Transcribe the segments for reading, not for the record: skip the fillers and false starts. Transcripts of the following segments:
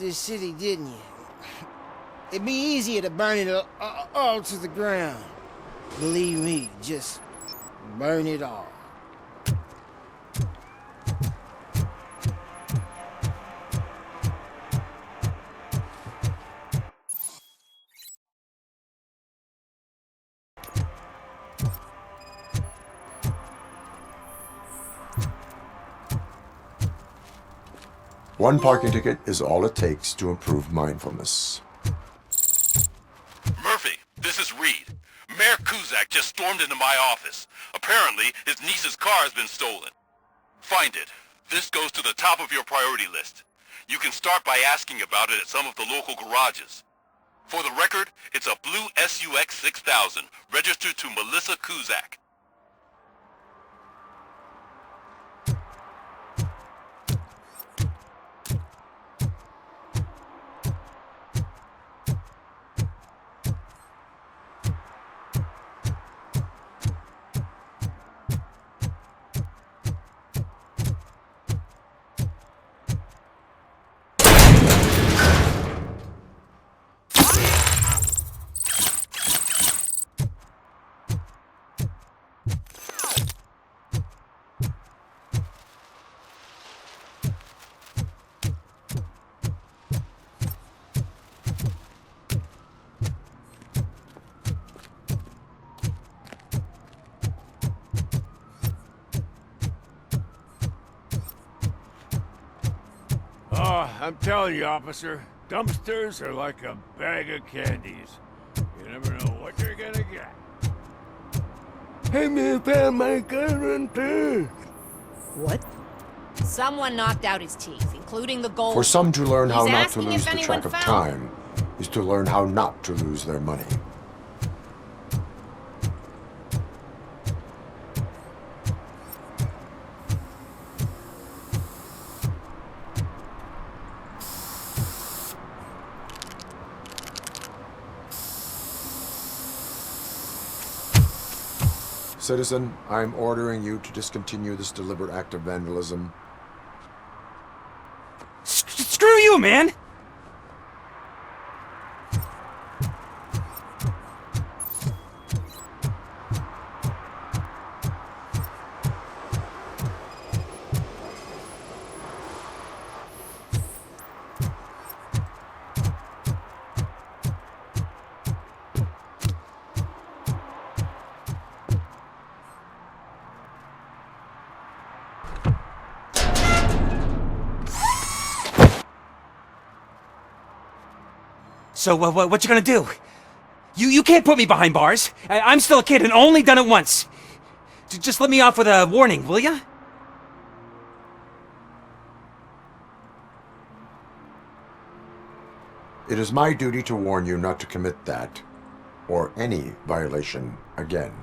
this city, didn't you? It'd be easier to burn it all to the ground. Believe me, just burn it all. One parking ticket is all it takes to improve mindfulness. Murphy, this is Reed. Mayor Kuzak just stormed into my office. Apparently, his niece's car has been stolen. Find it. This goes to the top of your priority list. You can start by asking about it at some of the local garages. For the record, it's a blue SUX 6000, registered to Melissa Kuzak. I'm telling you, officer, dumpsters are like a bag of candies. You never know what you're gonna get. Hey, man, found my gun Unturned. What? Someone knocked out his teeth, including the gold. For some, to learn how He's not to asking lose if the anyone track of found time is to learn how not to lose their money. Citizen, I'm ordering you to discontinue this deliberate act of vandalism. Screw you, man! So, what you gonna do? You can't put me behind bars. I'm still a kid and only done it once. Just let me off with a warning, will ya? It is my duty to warn you not to commit that, or any violation, again.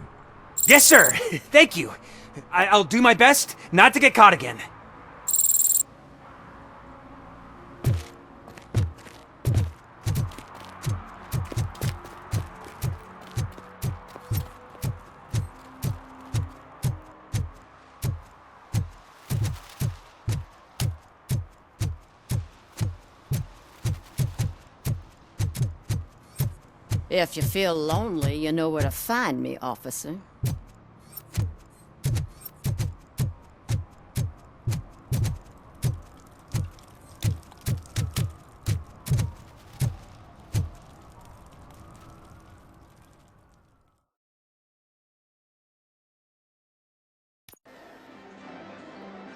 Yes, sir! Thank you. I'll do my best not to get caught again. If you feel lonely, you know where to find me, officer.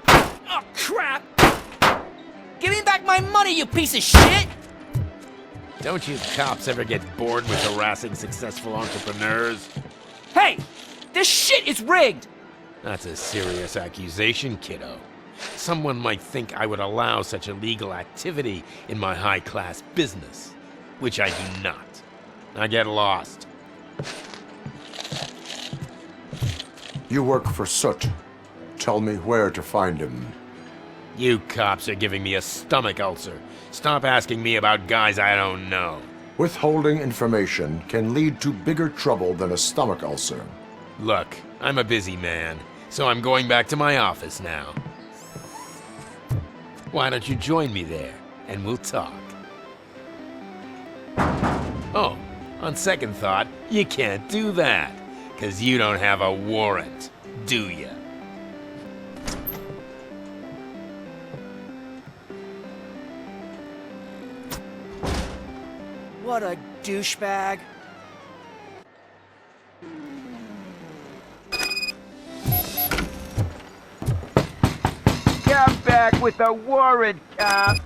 Oh, crap! Give me back my money, you piece of shit! Don't you cops ever get bored with harassing successful entrepreneurs? Hey! This shit is rigged! That's a serious accusation, kiddo. Someone might think I would allow such illegal activity in my high-class business, which I do not. Now get lost. You work for Soot. Tell me where to find him. You cops are giving me a stomach ulcer. Stop asking me about guys I don't know. Withholding information can lead to bigger trouble than a stomach ulcer. Look, I'm a busy man, so I'm going back to my office now. Why don't you join me there, and we'll talk. On second thought, you can't do that, 'cause you don't have a warrant, do ya? What a douchebag. Come back with a warrant, cop!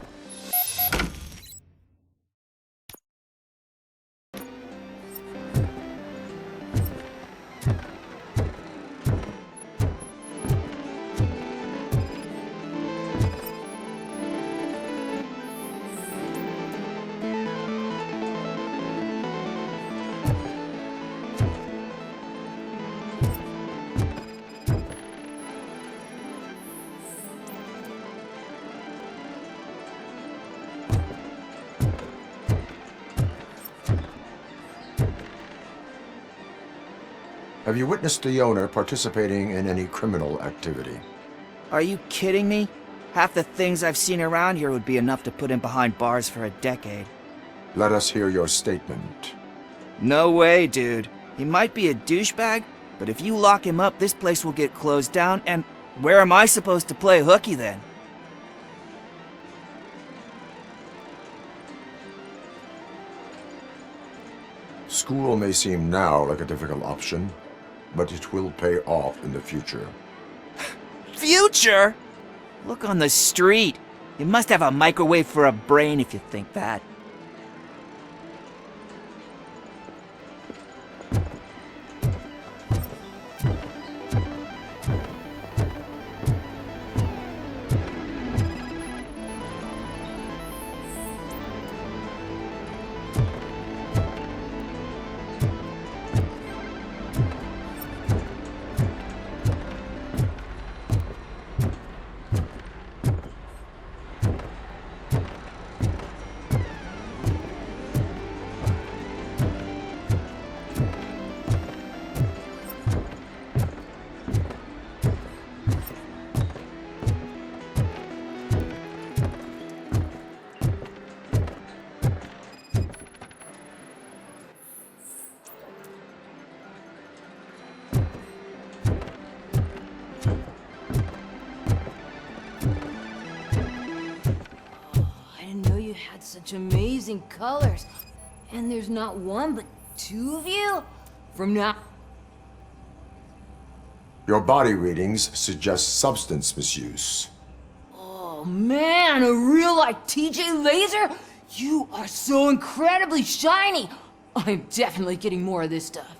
Have you witnessed the owner participating in any criminal activity? Are you kidding me? Half the things I've seen around here would be enough to put him behind bars for a decade. Let us hear your statement. No way, dude. He might be a douchebag, but if you lock him up, this place will get closed down, and where am I supposed to play hooky then? School may seem now like a difficult option, but it will pay off in the future. Future? Look on the street. You must have a microwave for a brain if you think that. Such amazing colors. And there's not one, but two of you? From now... Your body readings suggest substance misuse. Oh man, a real like TJ Laser? You are so incredibly shiny. I'm definitely getting more of this stuff.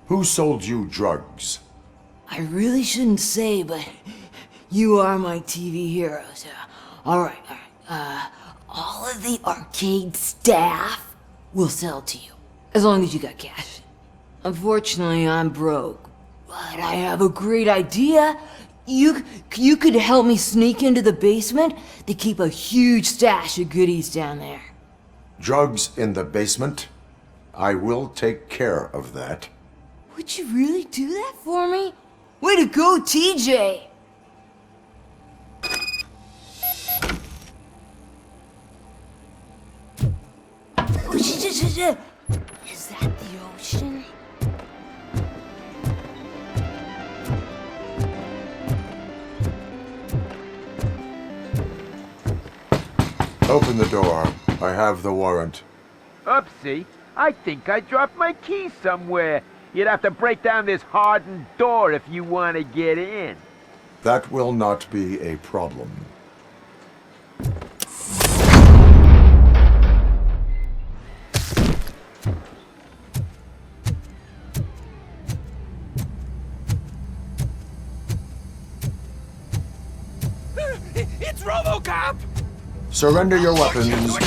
Who sold you drugs? I really shouldn't say, but you are my TV heroes. Alright. All of the arcade staff will sell to you, as long as you got cash. Unfortunately, I'm broke, but I have a great idea. You could help me sneak into the basement. They keep a huge stash of goodies down there. Drugs in the basement? I will take care of that. Would you really do that for me? Way to go, TJ! Is that the ocean? Open the door. I have the warrant. Oopsie, I think I dropped my key somewhere. You'd have to break down this hardened door if you want to get in. That will not be a problem. It's Robocop! Surrender your weapons.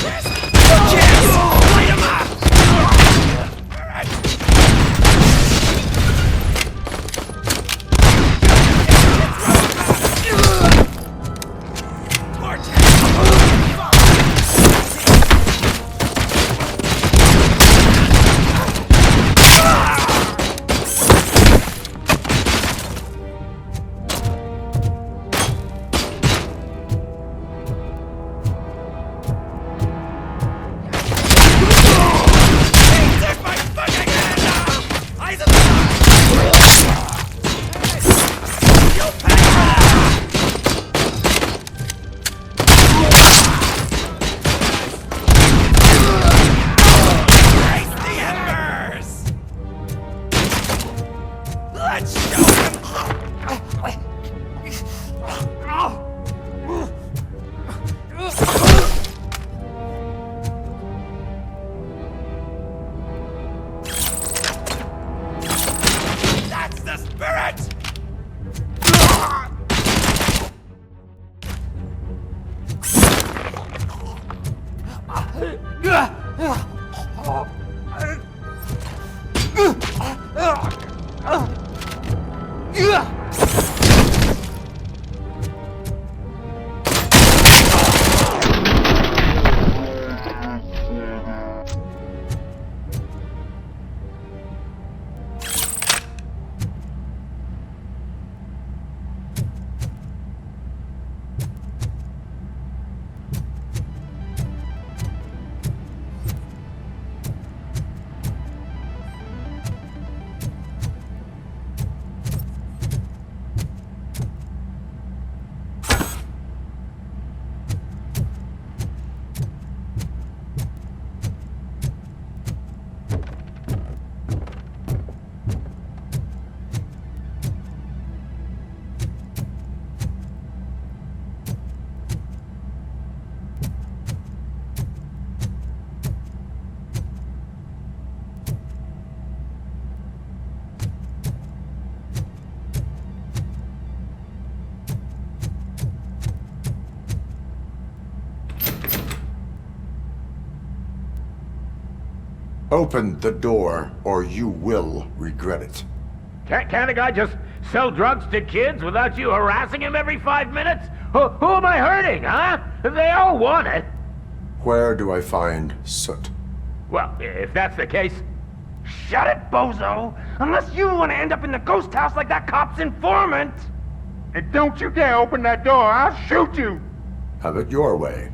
Open the door, or you will regret it. Can't a guy just sell drugs to kids without you harassing him every 5 minutes? Who am I hurting, huh? They all want it. Where do I find Soot? Well, if that's the case... Shut it, bozo! Unless you want to end up in the ghost house like that cop's informant! And don't you dare open that door, I'll shoot you! Have it your way.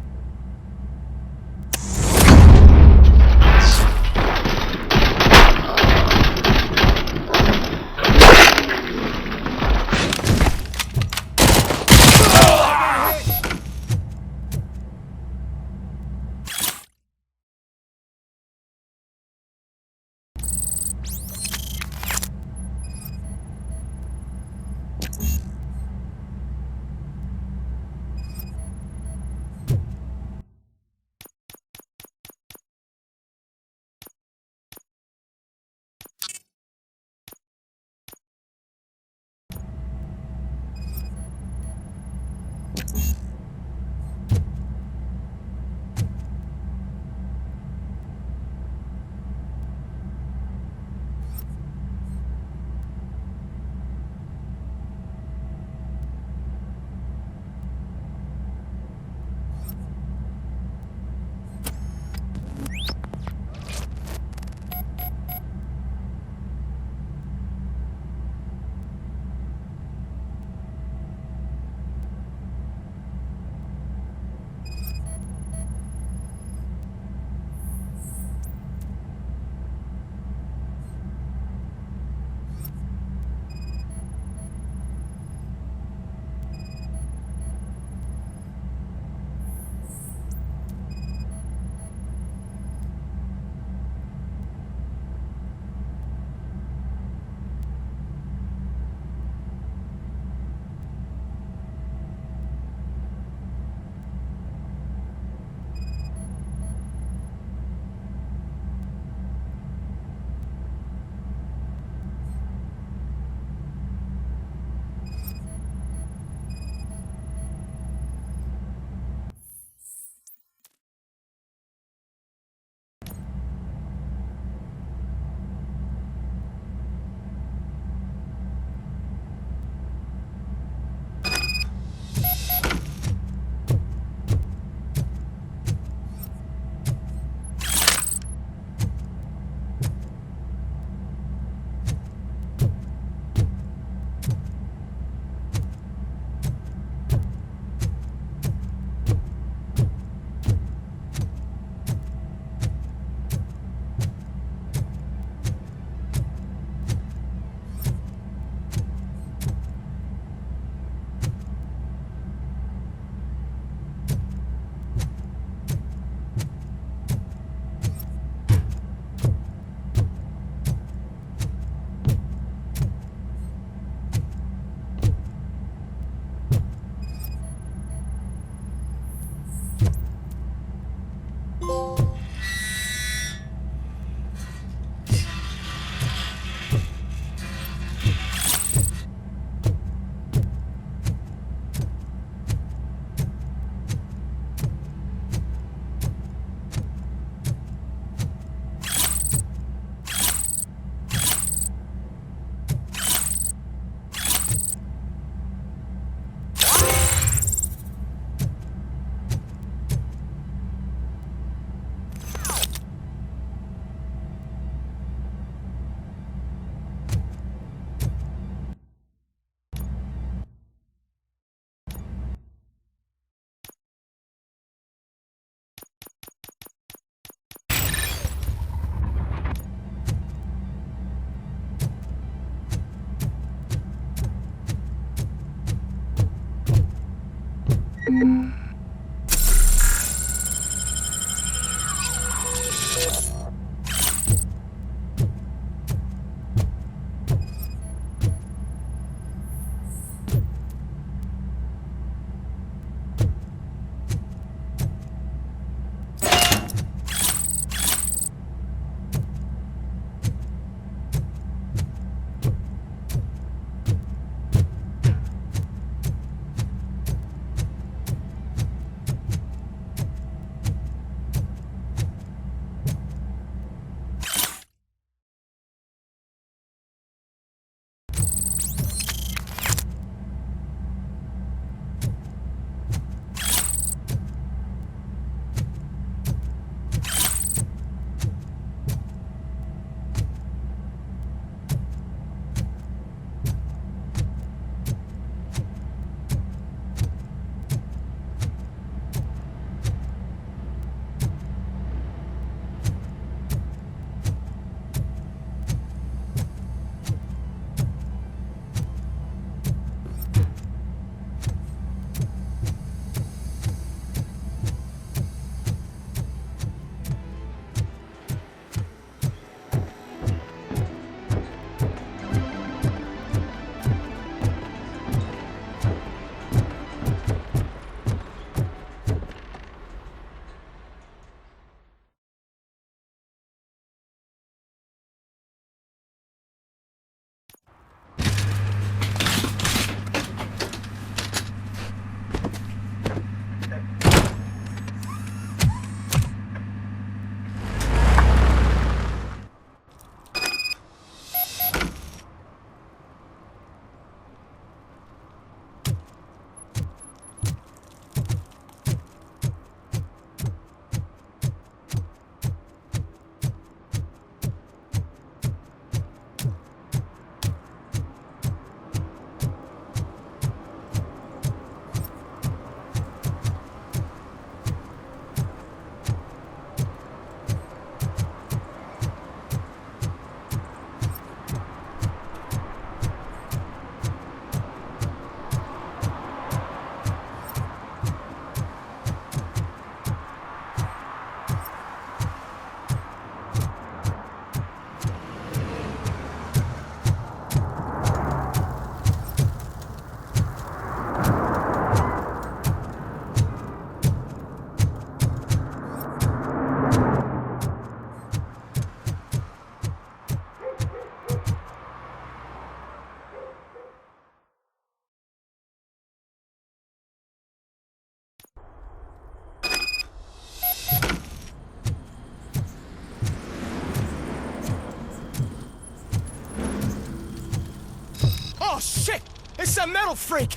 It's some metal freak!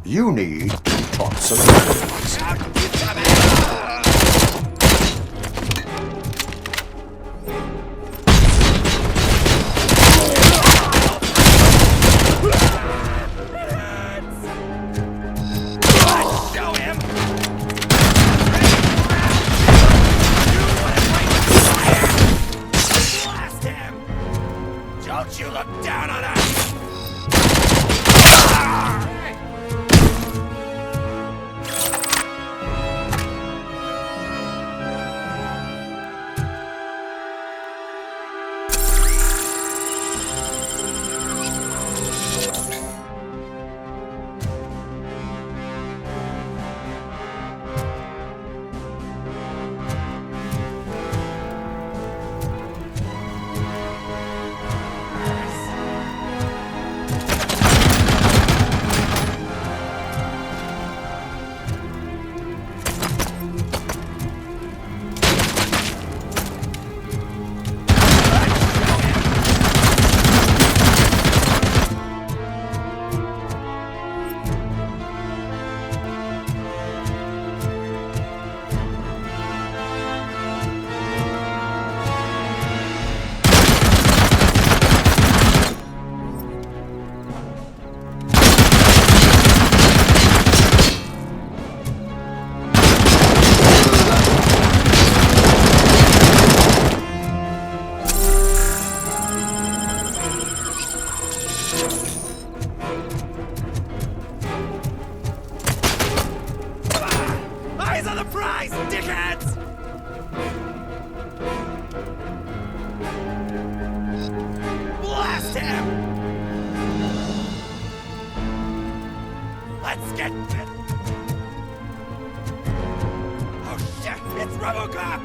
You need to talk some metals. Show him! Blast him! Don't you look down on us! Eyes on the prize, dickheads! Blast him! Let's get it! Oh shit, it's Robocop!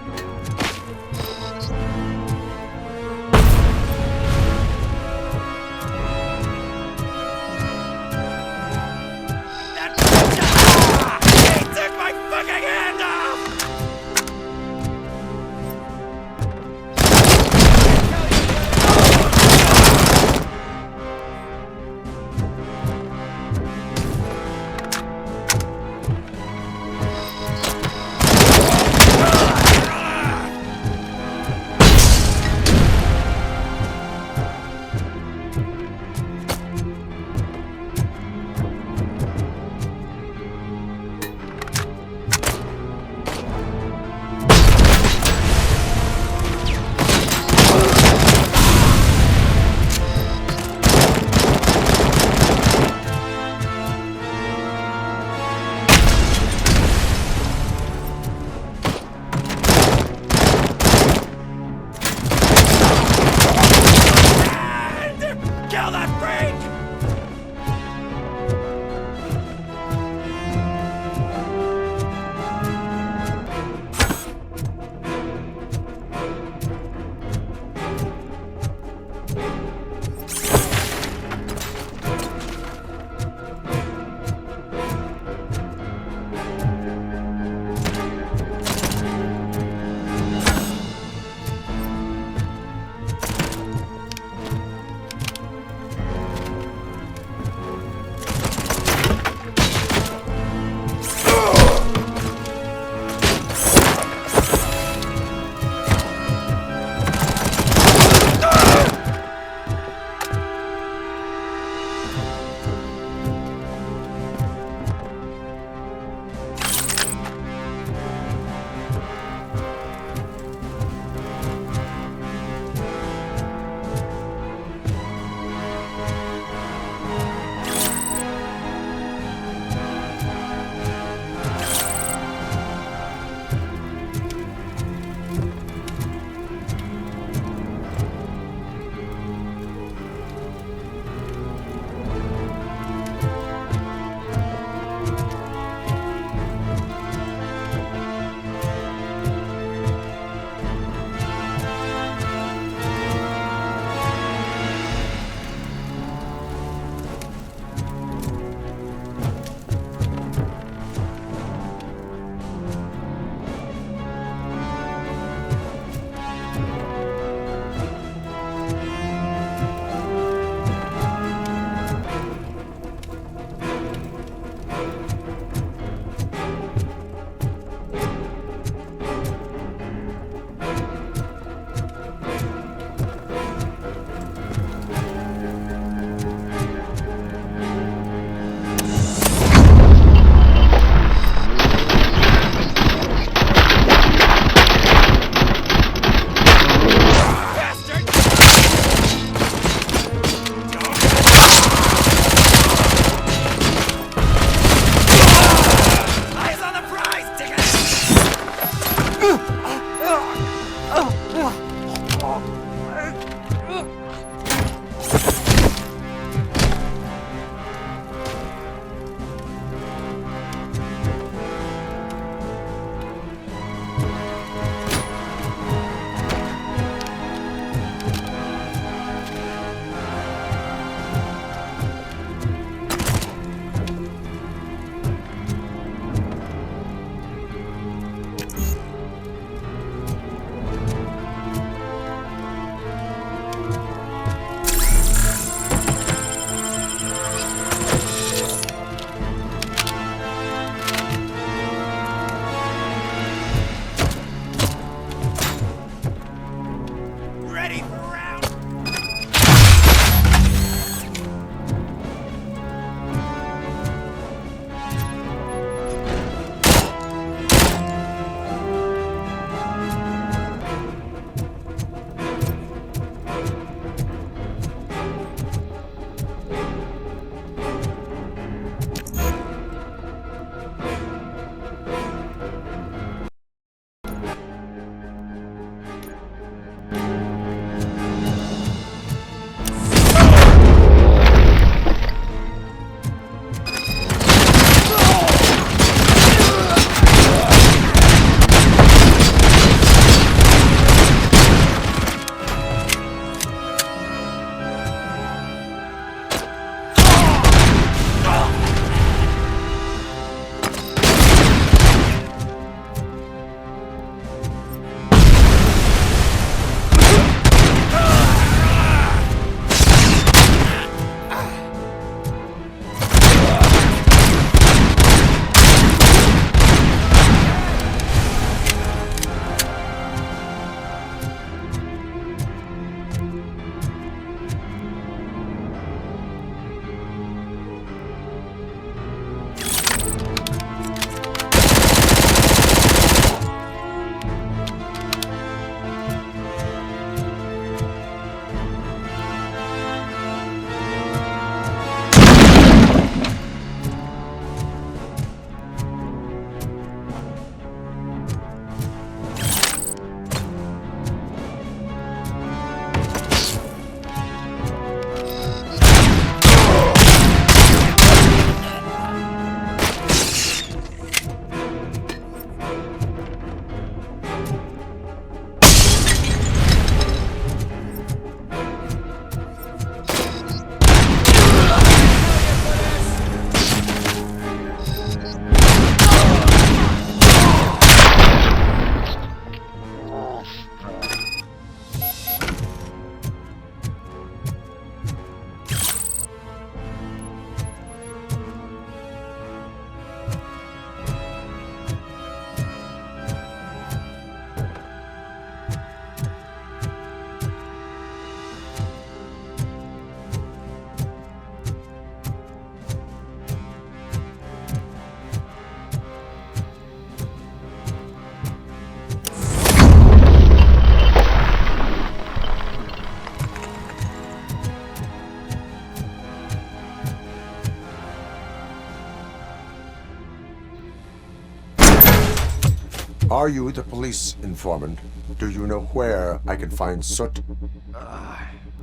Are you the police informant? Do you know where I can find Soot?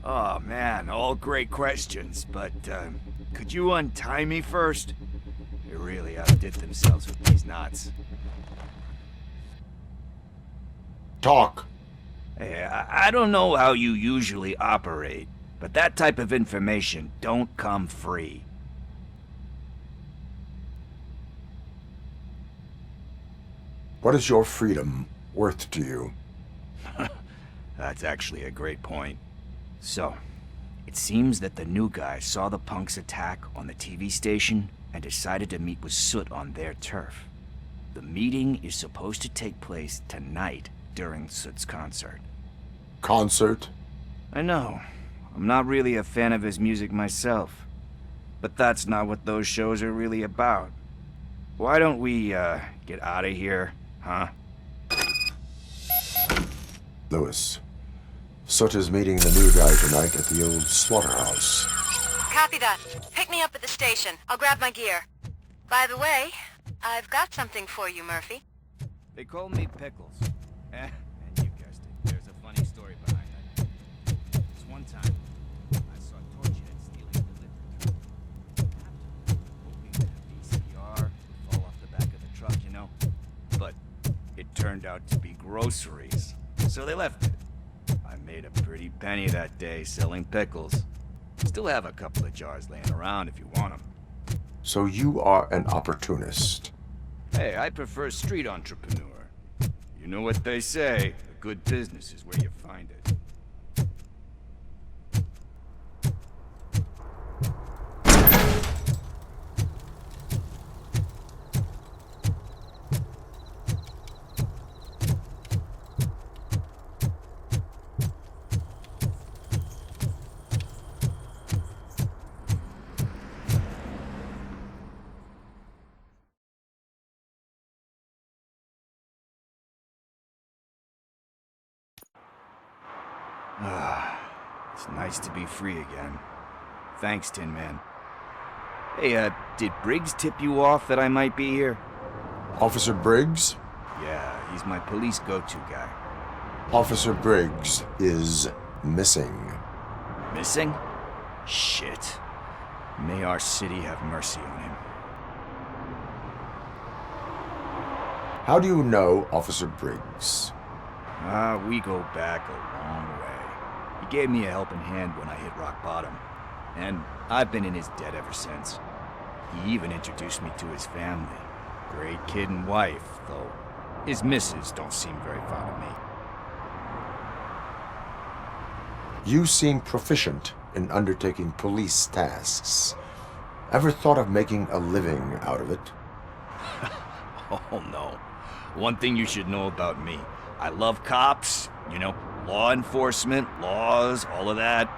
Oh man, all great questions, but could you untie me first? They really outdid themselves with these knots. Talk. Hey, I don't know how you usually operate, but that type of information don't come free. What is your freedom worth to you? That's actually a great point. So, it seems that the new guy saw the punks attack on the TV station and decided to meet with Soot on their turf. The meeting is supposed to take place tonight during Soot's concert. Concert? I know. I'm not really a fan of his music myself. But that's not what those shows are really about. Why don't we, get out of here, huh? Lewis. Soot is meeting the new guy tonight at the old slaughterhouse. Copy that. Pick me up at the station. I'll grab my gear. By the way, I've got something for you, Murphy. They call me Pickles. And you guessed it. There's a funny story behind that. This one time, I saw Torchhead stealing the liquor truck. Hoping that VCR would fall off the back of the truck, you know? But it turned out to be groceries. So they left it. I made a pretty penny that day selling pickles. Still have a couple of jars laying around if you want them. So you are an opportunist. Hey, I prefer street entrepreneur. You know what they say, a good business is where you find it. It's nice to be free again. Thanks, Tin Man. Hey, did Briggs tip you off that I might be here? Officer Briggs? Yeah, he's my police go-to guy. Officer Briggs is missing. Missing? Shit. May our city have mercy on him. How do you know Officer Briggs? We go back a long way. He gave me a helping hand when I hit rock bottom, and I've been in his debt ever since. He even introduced me to his family. Great kid and wife, though his missus don't seem very fond of me. You seem proficient in undertaking police tasks. Ever thought of making a living out of it? Oh no. One thing you should know about me. I love cops, you know, law enforcement, laws, all of that.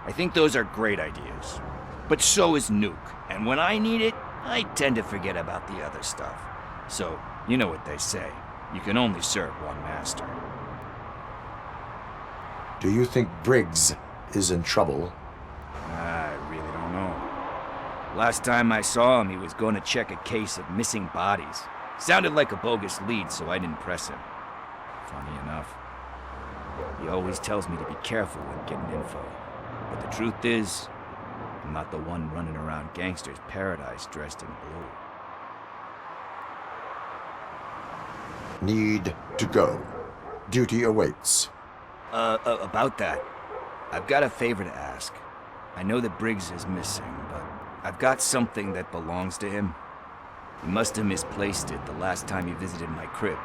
I think those are great ideas. But so is Nuke, and when I need it, I tend to forget about the other stuff. So, you know what they say. You can only serve one master. Do you think Briggs is in trouble? I really don't know. Last time I saw him, he was going to check a case of missing bodies. Sounded like a bogus lead, so I didn't press him. Funny enough. He always tells me to be careful when getting info. But the truth is, I'm not the one running around gangster's paradise dressed in blue. Need to go. Duty awaits. About that, I've got a favor to ask. I know that Briggs is missing, but I've got something that belongs to him. He must have misplaced it the last time he visited my crib,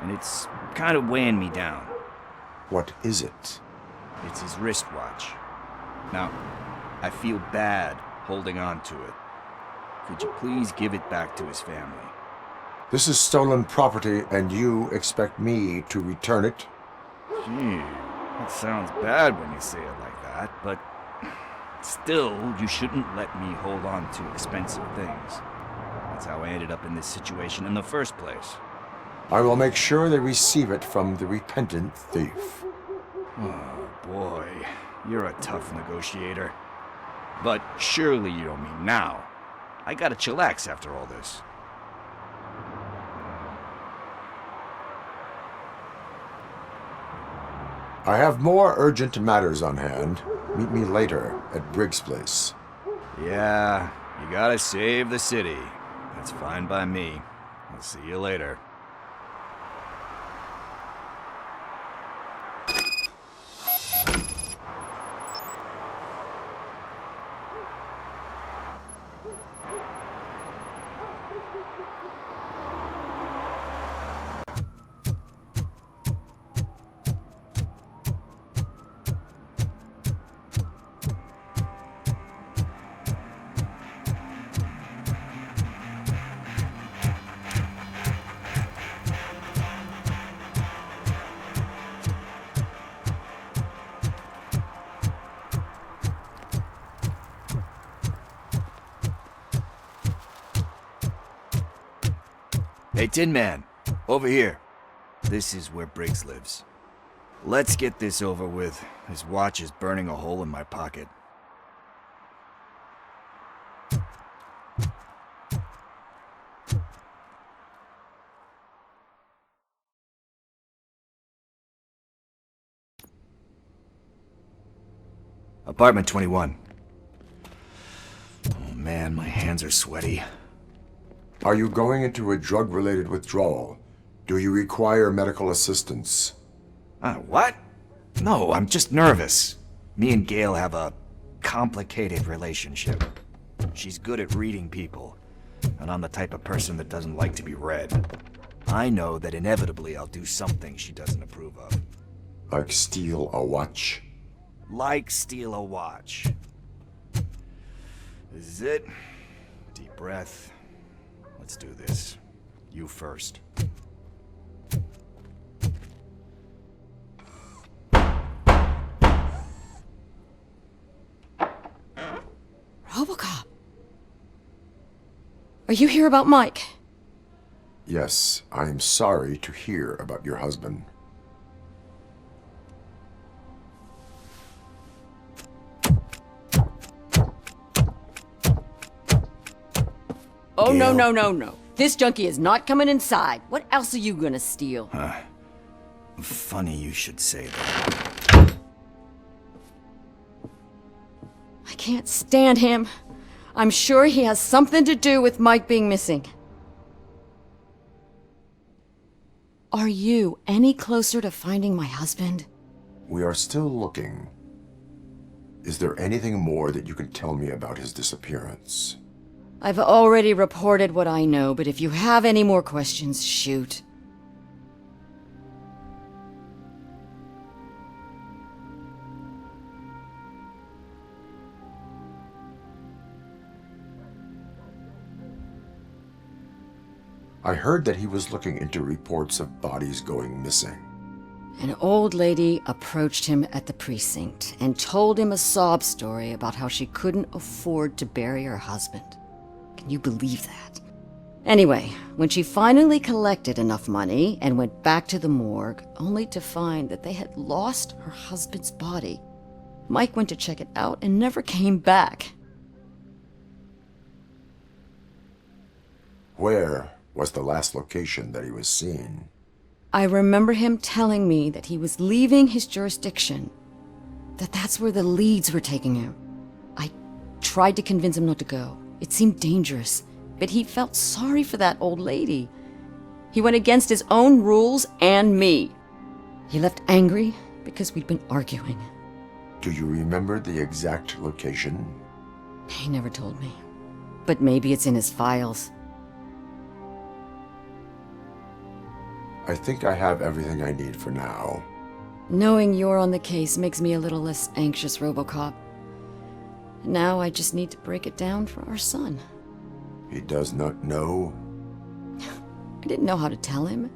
and it's kind of weighing me down. What is it? It's his wristwatch. Now, I feel bad holding on to it. Could you please give it back to his family? This is stolen property, and you expect me to return it? Gee, that sounds bad when you say it like that, but still, you shouldn't let me hold on to expensive things. That's how I ended up in this situation in the first place. I will make sure they receive it from the repentant thief. Oh, boy. You're a tough negotiator. But surely you don't mean now. I gotta chillax after all this. I have more urgent matters on hand. Meet me later at Briggs' place. Yeah, you gotta save the city. That's fine by me. I'll see you later. Hey, Tin Man, over here. This is where Briggs lives. Let's get this over with. His watch is burning a hole in my pocket. Apartment 21. Oh man, my hands are sweaty. Are you going into a drug-related withdrawal? Do you require medical assistance? What? No, I'm just nervous. Me and Gail have a complicated relationship. She's good at reading people, and I'm the type of person that doesn't like to be read. I know that inevitably I'll do something she doesn't approve of. Like steal a watch? Like steal a watch. This is it. Deep breath. Let's do this. You first. Robocop. Are you here about Mike? Yes, I am sorry to hear about your husband. Oh, no, no, no, no. This junkie is not coming inside. What else are you gonna steal? Funny you should say that. I can't stand him. I'm sure he has something to do with Mike being missing. Are you any closer to finding my husband? We are still looking. Is there anything more that you can tell me about his disappearance? I've already reported what I know, but if you have any more questions, shoot. I heard that he was looking into reports of bodies going missing. An old lady approached him at the precinct and told him a sob story about how she couldn't afford to bury her husband. Can you believe that? Anyway, when she finally collected enough money and went back to the morgue, only to find that they had lost her husband's body, Mike went to check it out and never came back. Where was the last location that he was seen? I remember him telling me that he was leaving his jurisdiction, that's where the leads were taking him. I tried to convince him not to go. It seemed dangerous, but he felt sorry for that old lady. He went against his own rules and me. He left angry because we'd been arguing. Do you remember the exact location? He never told me, but maybe it's in his files. I think I have everything I need for now. Knowing you're on the case makes me a little less anxious, Robocop. Now I just need to break it down for our son. He does not know? I didn't know how to tell him.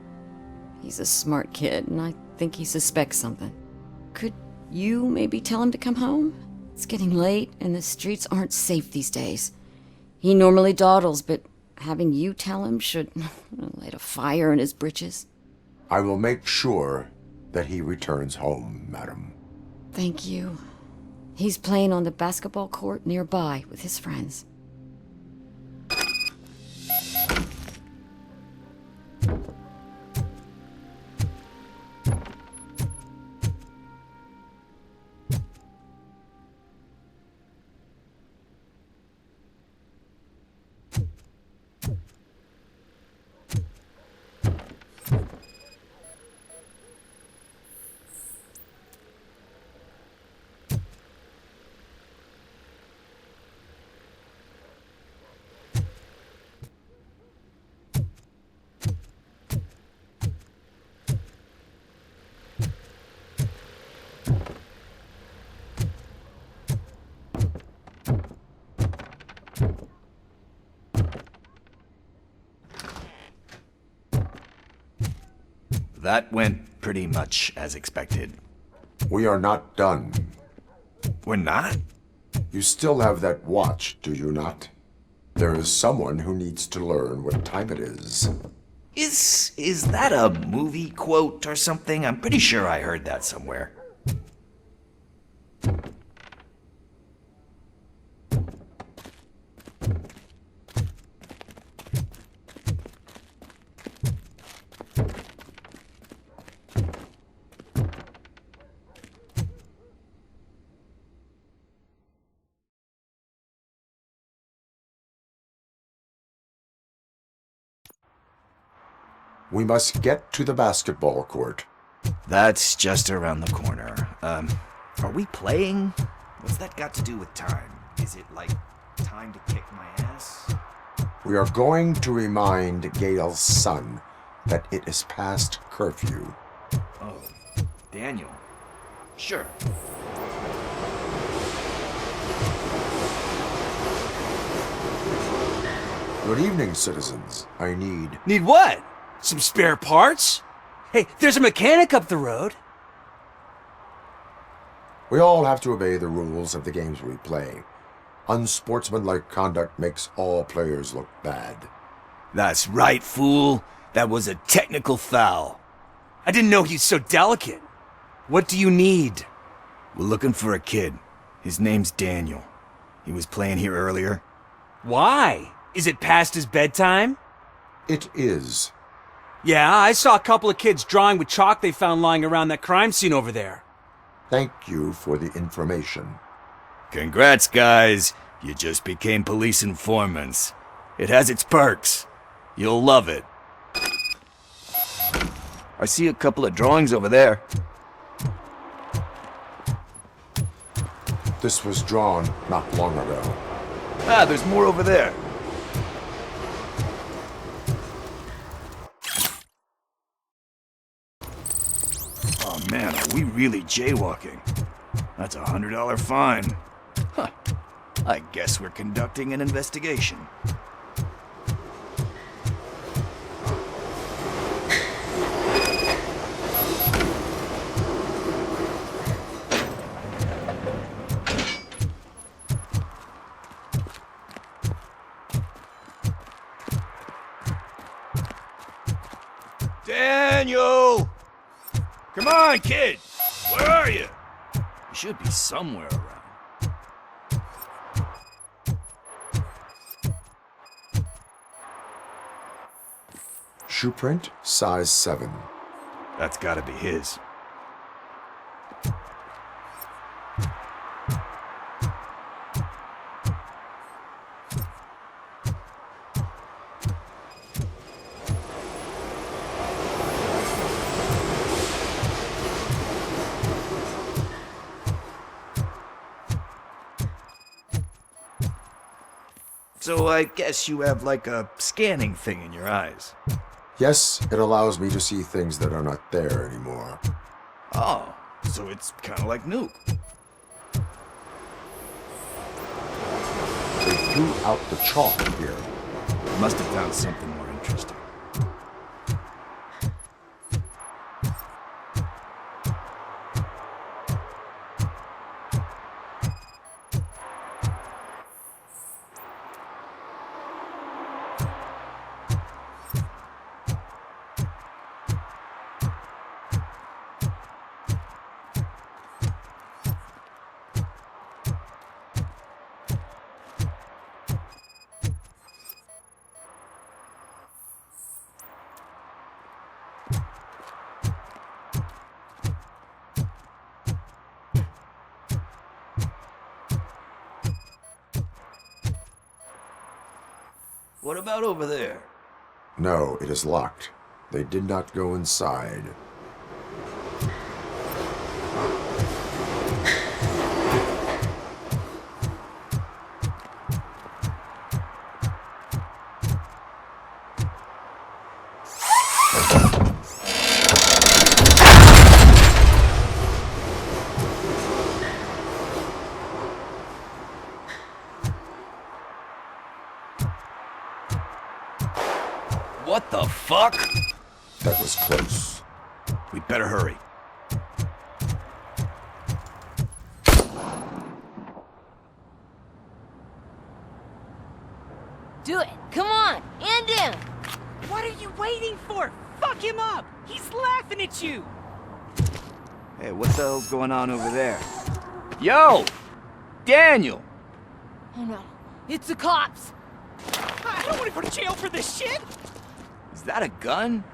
He's a smart kid, and I think he suspects something. Could you maybe tell him to come home? It's getting late, and the streets aren't safe these days. He normally dawdles, but having you tell him should light a fire in his britches. I will make sure that he returns home, madam. Thank you. He's playing on the basketball court nearby with his friends. That went pretty much as expected. We are not done. We're not? You still have that watch, do you not? There is someone who needs to learn what time it is. Is that a movie quote or something? I'm pretty sure I heard that somewhere. We must get to the basketball court. That's just around the corner. Are we playing? What's that got to do with time? Is it like time to kick my ass? We are going to remind Gail's son that it is past curfew. Oh, Daniel. Sure. Good evening, citizens. I need... Need what? Some spare parts? Hey, there's a mechanic up the road. We all have to obey the rules of the games we play. Unsportsmanlike conduct makes all players look bad. That's right, fool. That was a technical foul. I didn't know he's so delicate. What do you need? We're looking for a kid. His name's Daniel. He was playing here earlier. Why? Is it past his bedtime? It is. Yeah, I saw a couple of kids drawing with chalk they found lying around that crime scene over there. Thank you for the information. Congrats, guys. You just became police informants. It has its perks. You'll love it. I see a couple of drawings over there. This was drawn not long ago. Ah, there's more over there. Oh man, are we really jaywalking? That's a $100 fine. Huh. I guess we're conducting an investigation. Daniel! Come on, kid! Where are you? You should be somewhere around. Shoe print, size 7. That's gotta be his. So I guess you have like a scanning thing in your eyes. Yes, it allows me to see things that are not there anymore. Oh, so it's kind of like Nuke. They threw out the chalk here. Must have found something more interesting. What about over there? No, it is locked. They did not go inside. What the fuck? That was close. We better hurry. Do it. Come on. And down. What are you waiting for? Fuck him up! He's laughing at you! Hey, what the hell's going on over there? Yo! Daniel! Oh no. It's the cops. I don't want to go to jail for this shit! Is that a gun?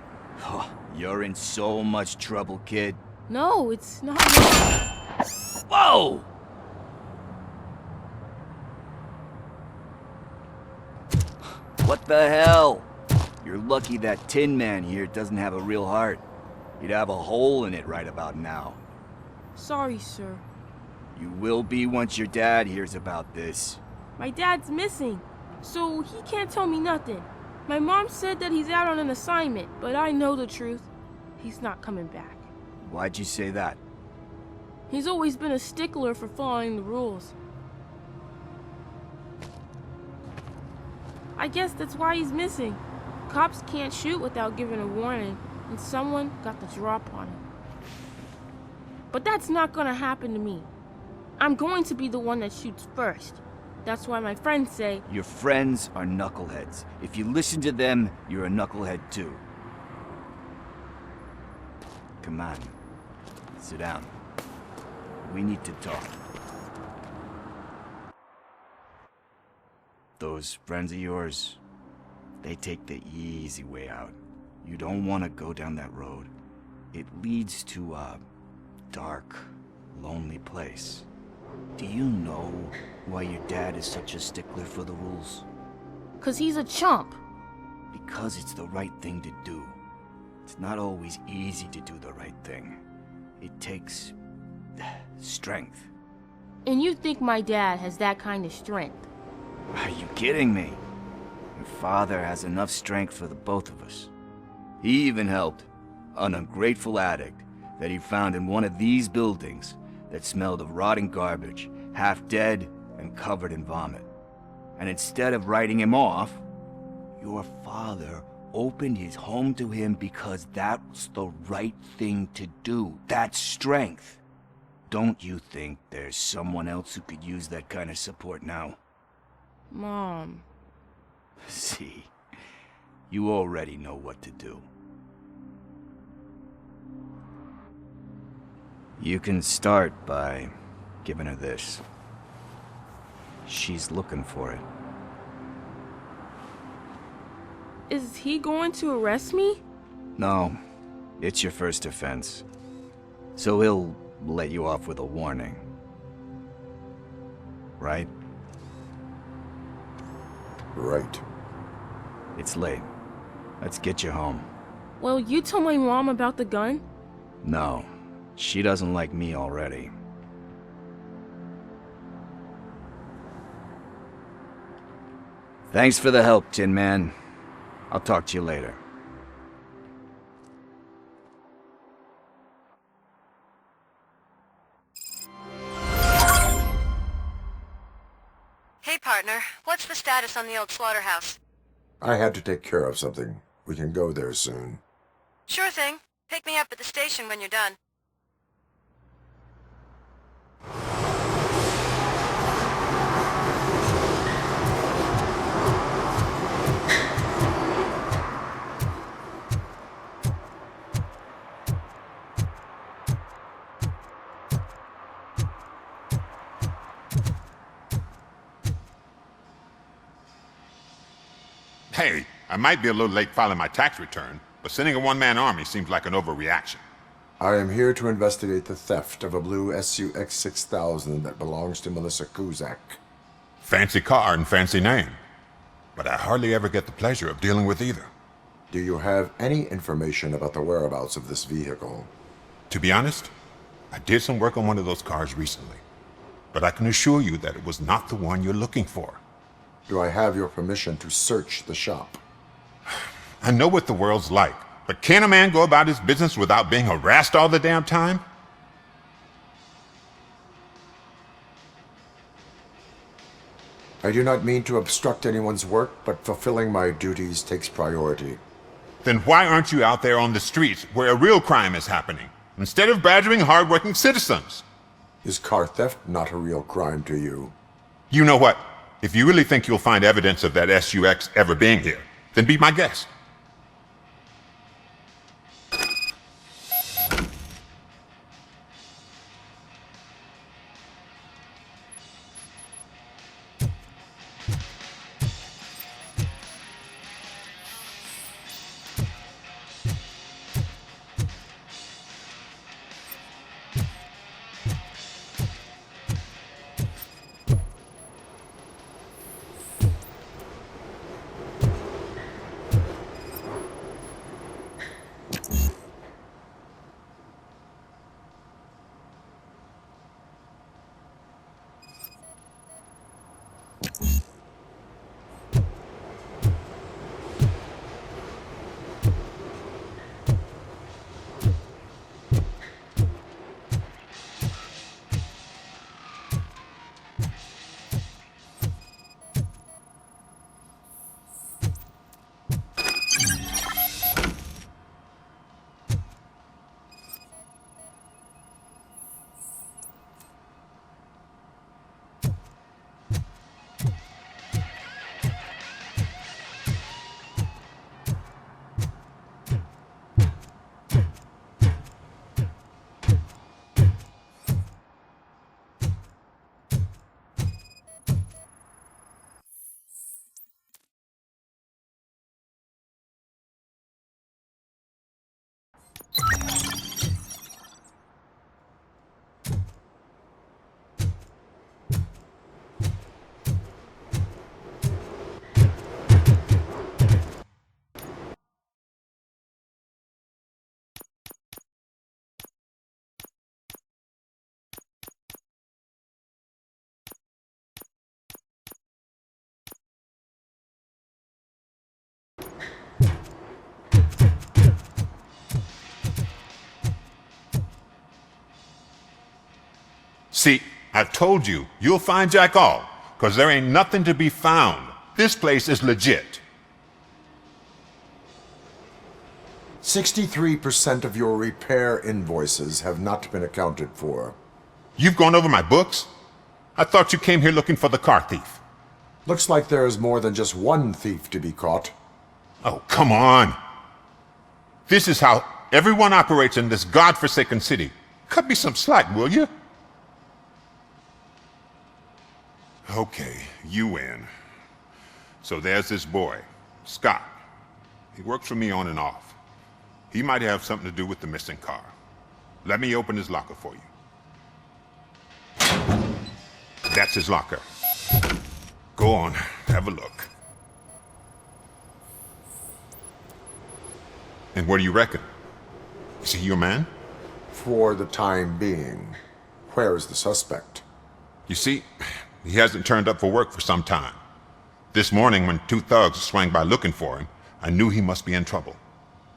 Oh, you're in so much trouble, kid. No, it's not. Whoa! What the hell? You're lucky that Tin Man here doesn't have a real heart. He'd have a hole in it right about now. Sorry, sir. You will be once your dad hears about this. My dad's missing, so he can't tell me nothing. My mom said that he's out on an assignment, but I know the truth. He's not coming back. Why'd you say that? He's always been a stickler for following the rules. I guess that's why he's missing. Cops can't shoot without giving a warning, and someone got the drop on him. But that's not gonna happen to me. I'm going to be the one that shoots first. That's why my friends say... Your friends are knuckleheads. If you listen to them, you're a knucklehead too. Come on. Sit down. We need to talk. Those friends of yours, they take the easy way out. You don't want to go down that road. It leads to a dark, lonely place. Do you know why your dad is such a stickler for the rules? 'Cause he's a chump. Because it's the right thing to do. It's not always easy to do the right thing. It takes strength. And you think my dad has that kind of strength? Are you kidding me? Your father has enough strength for the both of us. He even helped an ungrateful addict that he found in one of these buildings that smelled of rotting garbage, half dead and covered in vomit. And instead of writing him off, your father opened his home to him because that was the right thing to do. That's strength. Don't you think there's someone else who could use that kind of support now? Mom. See, you already know what to do. You can start by giving her this. She's looking for it. Is he going to arrest me? No, it's your first offense. So he'll let you off with a warning. Right? Right. It's late. Let's get you home. Well, you told my mom about the gun? No, she doesn't like me already. Thanks for the help, Tin Man. I'll talk to you later. Hey, partner. What's the status on the old slaughterhouse? I had to take care of something. We can go there soon. Sure thing. Pick me up at the station when you're done. Hey, I might be a little late filing my tax return, but sending a one-man army seems like an overreaction. I am here to investigate the theft of a blue SUX 6000 that belongs to Melissa Kuzak. Fancy car and fancy name, but I hardly ever get the pleasure of dealing with either. Do you have any information about the whereabouts of this vehicle? To be honest, I did some work on one of those cars recently, but I can assure you that it was not the one you're looking for. Do I have your permission to search the shop? I know what the world's like, but can a man go about his business without being harassed all the damn time? I do not mean to obstruct anyone's work, but fulfilling my duties takes priority. Then why aren't you out there on the streets where a real crime is happening, instead of badgering hardworking citizens? Is car theft not a real crime to you? You know what? If you really think you'll find evidence of that SUX ever being here, then be my guest. See, I've told you, you'll find Jack all, because there ain't nothing to be found. This place is legit. 63% of your repair invoices have not been accounted for. You've gone over my books? I thought you came here looking for the car thief. Looks like there is more than just one thief to be caught. Oh, come on. This is how everyone operates in this godforsaken city. Cut me some slack, will you? Okay, you win. So there's this boy, Scott. He works for me on and off. He might have something to do with the missing car. Let me open his locker for you. That's his locker. Go on, have a look. And what do you reckon? Is he your man? For the time being. Where is the suspect? You see, he hasn't turned up for work for some time. This morning, when two thugs swang by looking for him, I knew he must be in trouble.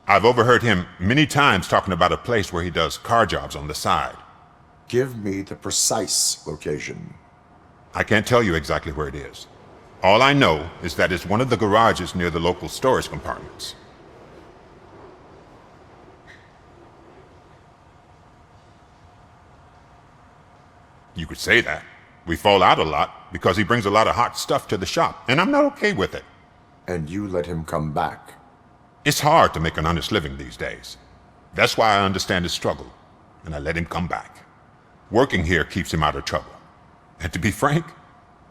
I've overheard him many times talking about a place where he does car jobs on the side. Give me the precise location. I can't tell you exactly where it is. All I know is that it's one of the garages near the local storage compartments. You could say that. We fall out a lot because he brings a lot of hot stuff to the shop, and I'm not okay with it. And you let him come back? It's hard to make an honest living these days. That's why I understand his struggle, and I let him come back. Working here keeps him out of trouble. And to be frank,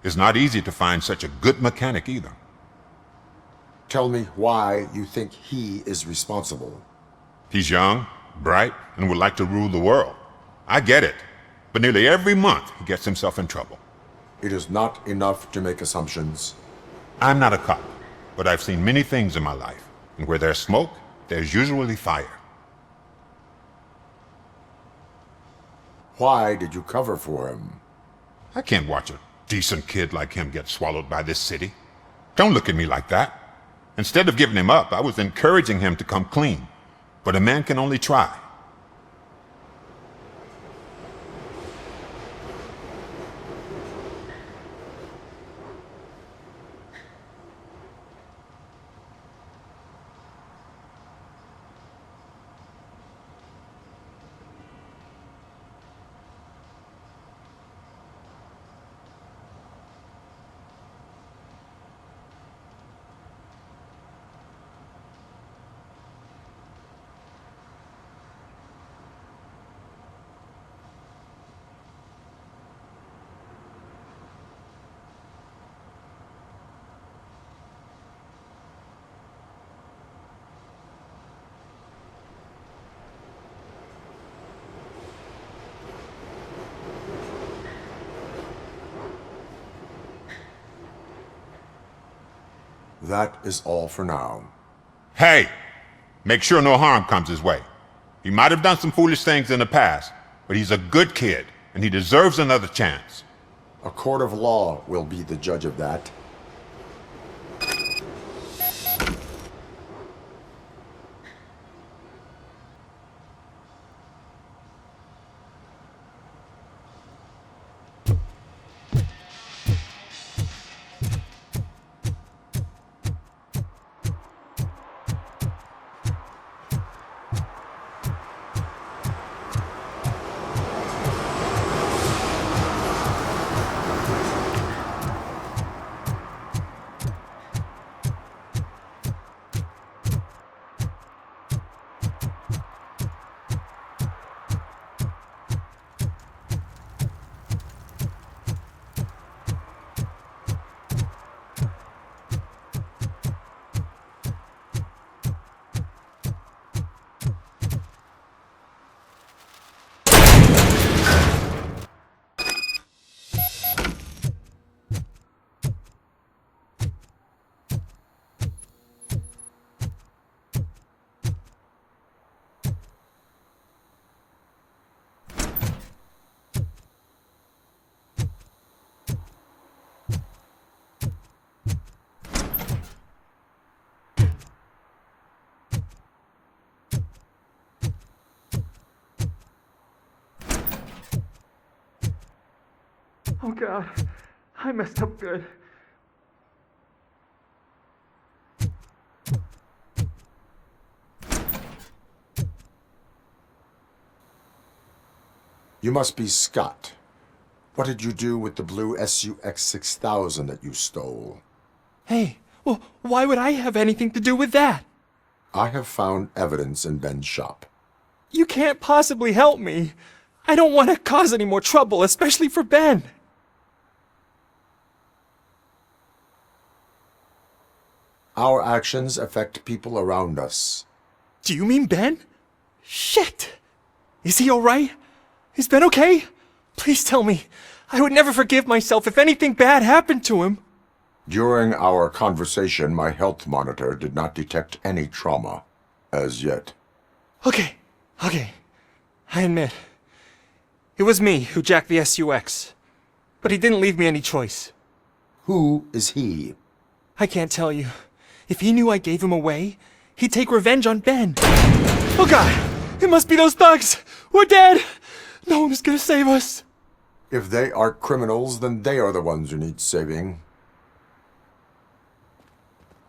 it's not easy to find such a good mechanic either. Tell me why you think he is responsible. He's young, bright, and would like to rule the world. I get it. But nearly every month, he gets himself in trouble. It is not enough to make assumptions. I'm not a cop, but I've seen many things in my life. And where there's smoke, there's usually fire. Why did you cover for him? I can't watch a decent kid like him get swallowed by this city. Don't look at me like that. Instead of giving him up, I was encouraging him to come clean. But a man can only try. That is all for now. Hey! Make sure no harm comes his way. He might have done some foolish things in the past, but he's a good kid, and he deserves another chance. A court of law will be the judge of that. Oh God, I messed up good. You must be Scott. What did you do with the blue SUX 6000 that you stole? Hey, well, why would I have anything to do with that? I have found evidence in Ben's shop. You can't possibly help me. I don't want to cause any more trouble, especially for Ben. Our actions affect people around us. Do you mean Ben? Shit! Is he alright? Is Ben okay? Please tell me. I would never forgive myself if anything bad happened to him. During our conversation, my health monitor did not detect any trauma. As yet. Okay. I admit. It was me who jacked the SUX. But he didn't leave me any choice. Who is he? I can't tell you. If he knew I gave him away, he'd take revenge on Ben. Oh God! It must be those thugs! We're dead! No one's gonna save us! If they are criminals, then they are the ones who need saving.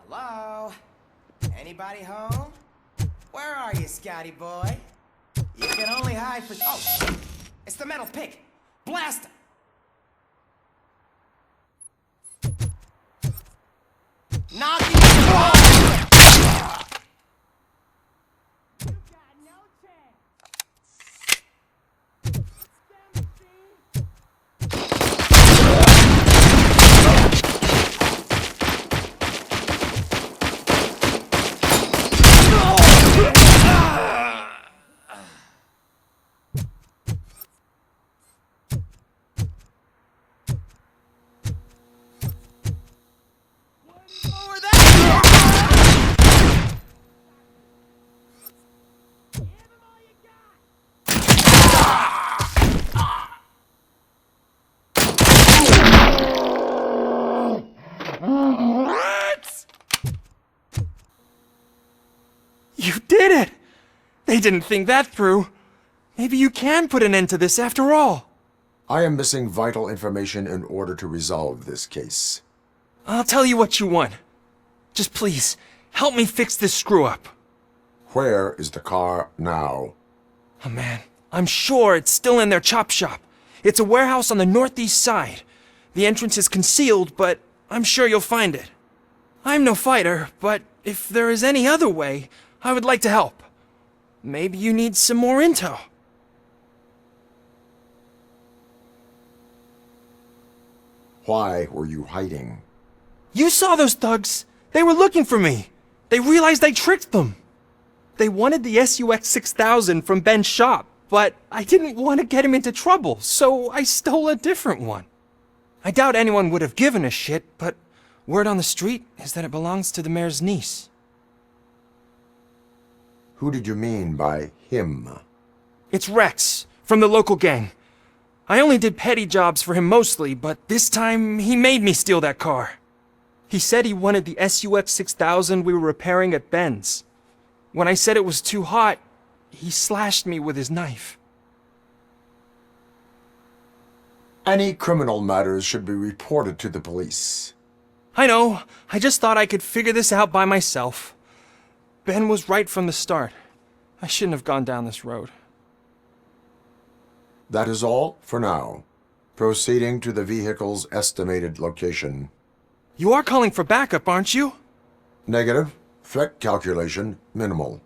Hello? Anybody home? Where are you, Scotty boy? You can only hide for... Oh! It's the metal pig! Blast him! Knock him! You did it! They didn't think that through. Maybe you can put an end to this after all. I am missing vital information in order to resolve this case. I'll tell you what you want. Just please, help me fix this screw-up. Where is the car now? Oh man, I'm sure it's still in their chop shop. It's a warehouse on the northeast side. The entrance is concealed, but I'm sure you'll find it. I'm no fighter, but if there is any other way, I would like to help. Maybe you need some more intel. Why were you hiding? You saw those thugs. They were looking for me. They realized I tricked them. They wanted the SUX 6000 from Ben's shop, but I didn't want to get him into trouble, so I stole a different one. I doubt anyone would have given a shit, but Word on the street is that it belongs to the mayor's niece. Who did you mean by him? It's Rex, from the local gang. I only did petty jobs for him mostly, but this time he made me steal that car. He said he wanted the SUX 6000 we were repairing at Ben's. When I said it was too hot, he slashed me with his knife. Any criminal matters should be reported to the police. I know. I just thought I could figure this out by myself. Ben was right from the start. I shouldn't have gone down this road. That is all for now. Proceeding to the vehicle's estimated location. You are calling for backup, aren't you? Negative. Threat calculation minimal.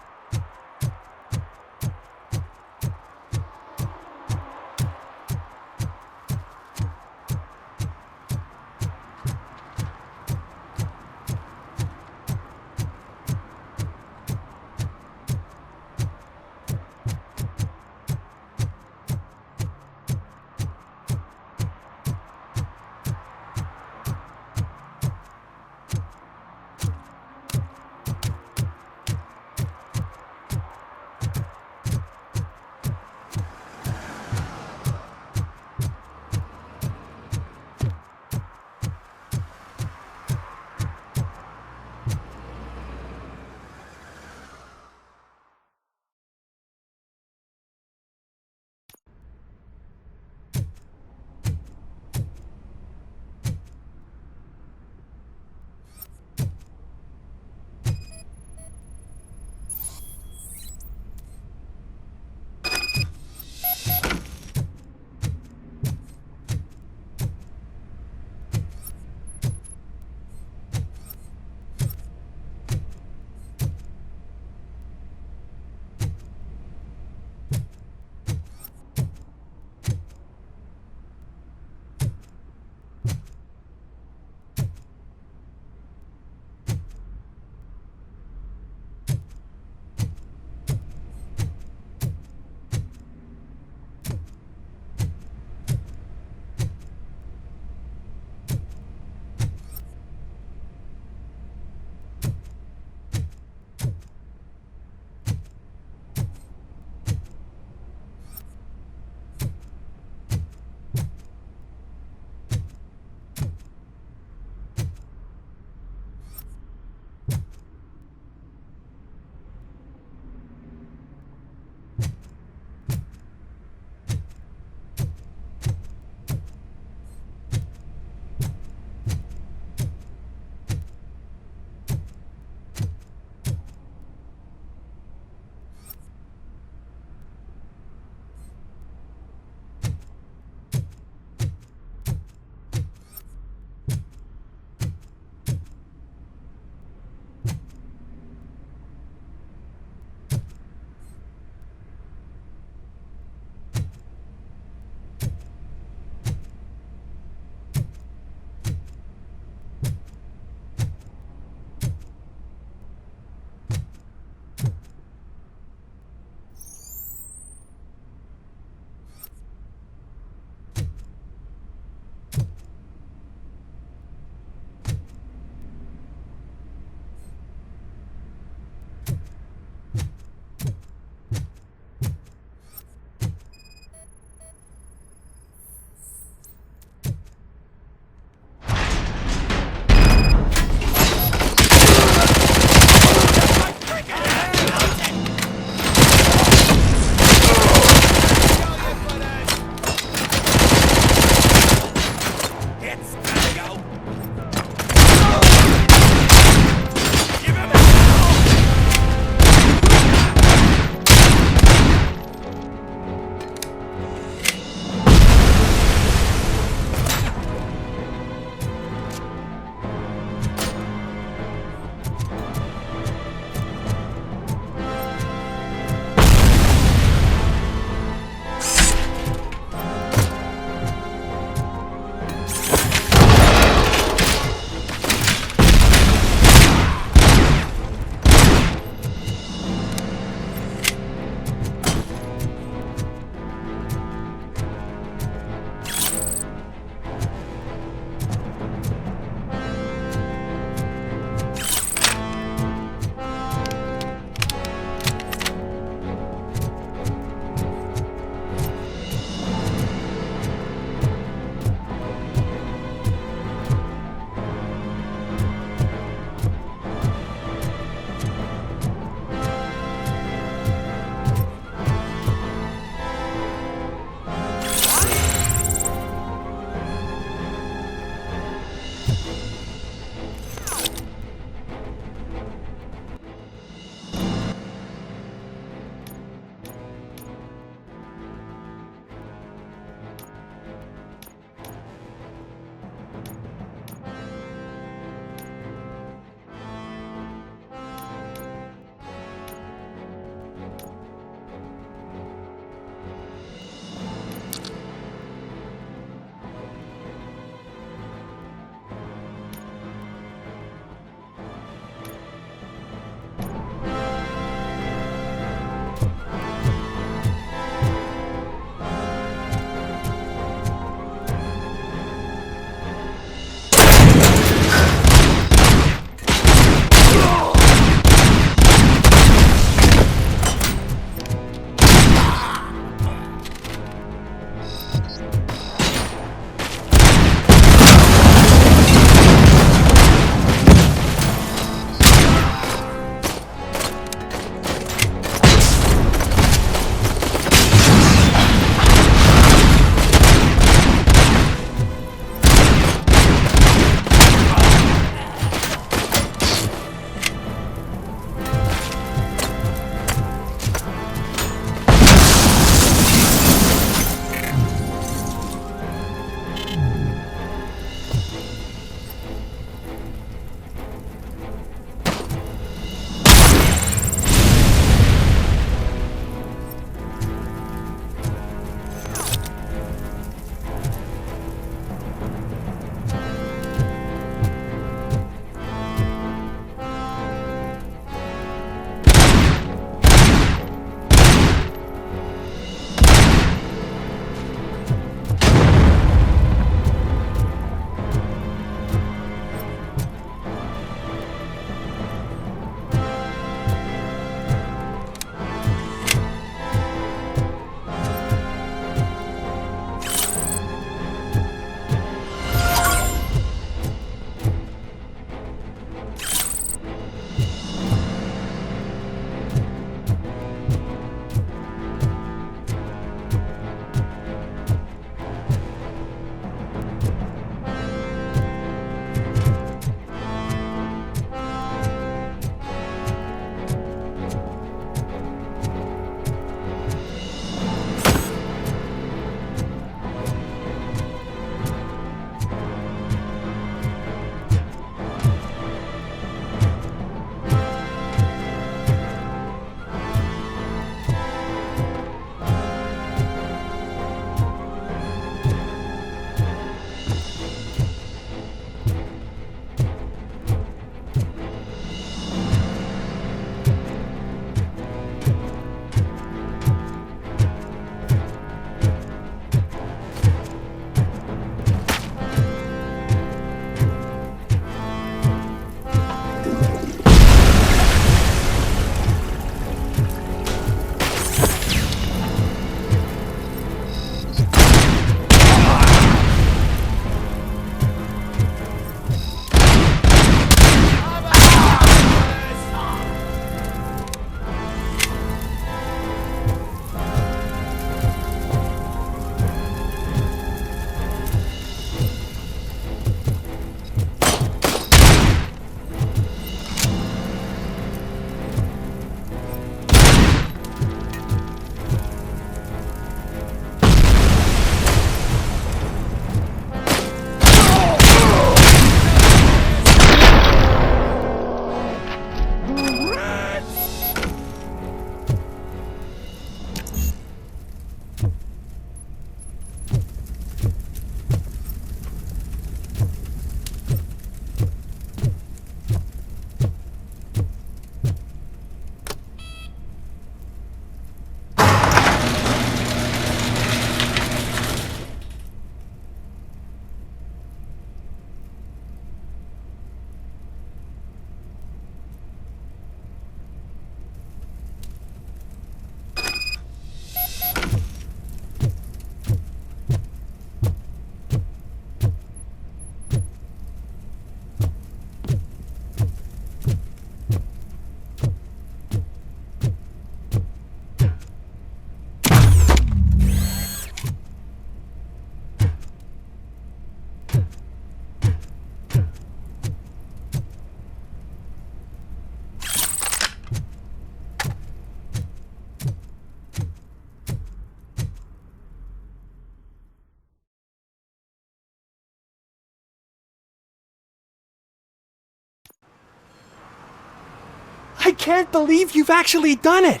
I can't believe you've actually done it!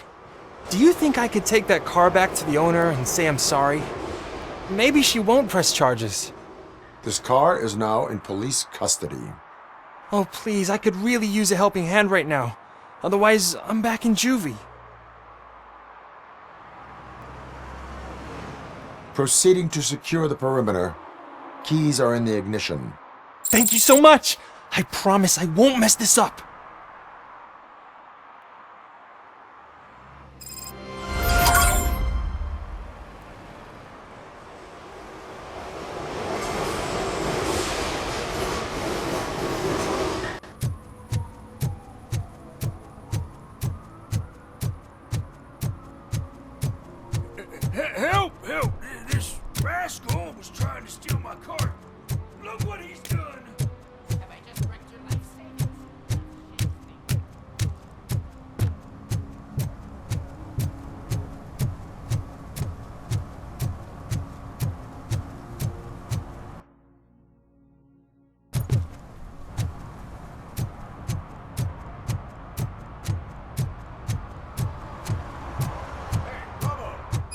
Do you think I could take that car back to the owner and say I'm sorry? Maybe she won't press charges. This car is now in police custody. Oh, please, I could really use a helping hand right now. Otherwise, I'm back in juvie. Proceeding to secure the perimeter. Keys are in the ignition. Thank you so much! I promise I won't mess this up. Help! Help! This rascal was trying to steal my car. Look what he's done! Have I just wrecked your life savings?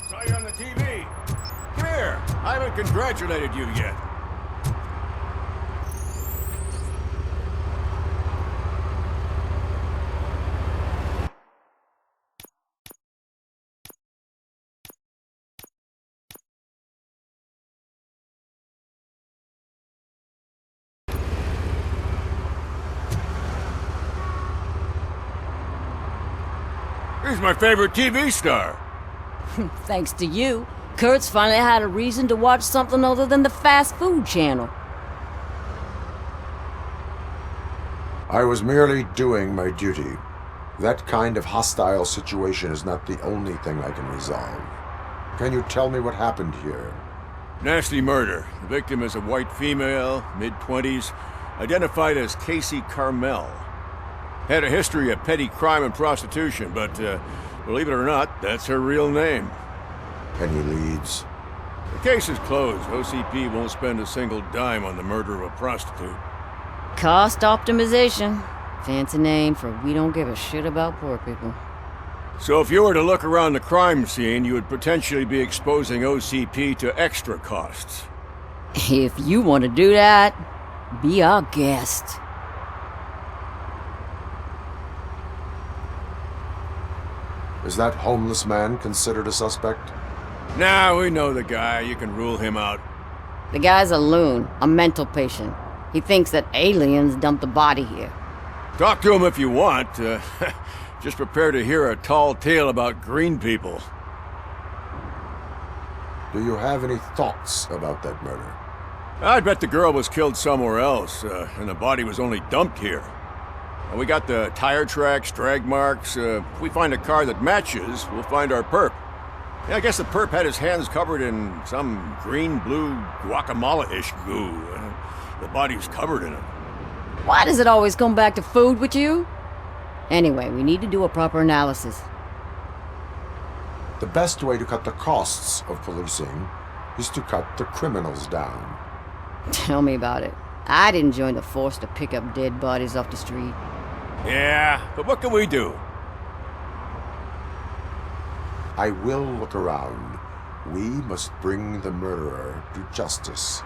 Saw you on the TV. Come here. I haven't congratulated you yet. He's my favorite TV star. Thanks to you, Kurt's finally had a reason to watch something other than the fast food channel. I was merely doing my duty. That kind of hostile situation is not the only thing I can resolve. Can you tell me what happened here? Nasty murder. The victim is a white female, mid-20s, identified as Casey Carmel. Had a history of petty crime and prostitution, but believe it or not, that's her real name. Any leads? The case is closed. OCP won't spend a single dime on the murder of a prostitute. Cost optimization. Fancy name for we don't give a shit about poor people. So if you were to look around the crime scene, you would potentially be exposing OCP to extra costs. If you want to do that, be our guest. Is that homeless man considered a suspect? Nah, we know the guy. You can rule him out. The guy's a loon, a mental patient. He thinks that aliens dumped the body here. Talk to him if you want. Just prepare to hear a tall tale about green people. Do you have any thoughts about that murder? I'd bet the girl was killed somewhere else, and the body was only dumped here. We got the tire tracks, drag marks. If we find a car that matches, we'll find our perp. Yeah, I guess the perp had his hands covered in some green-blue guacamole-ish goo. The body's covered in it. Why does it always come back to food with you? Anyway, we need to do a proper analysis. The best way to cut the costs of policing is to cut the criminals down. Tell me about it. I didn't join the force to pick up dead bodies off the street. Yeah, but what can we do? I will look around. We must bring the murderer to justice.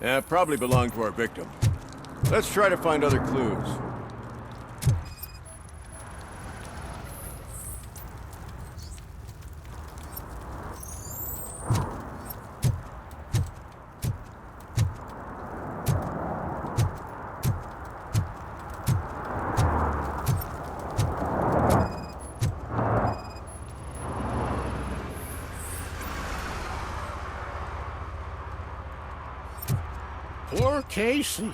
Yeah, probably belonged to our victim. Let's try to find other clues. Poor Casey.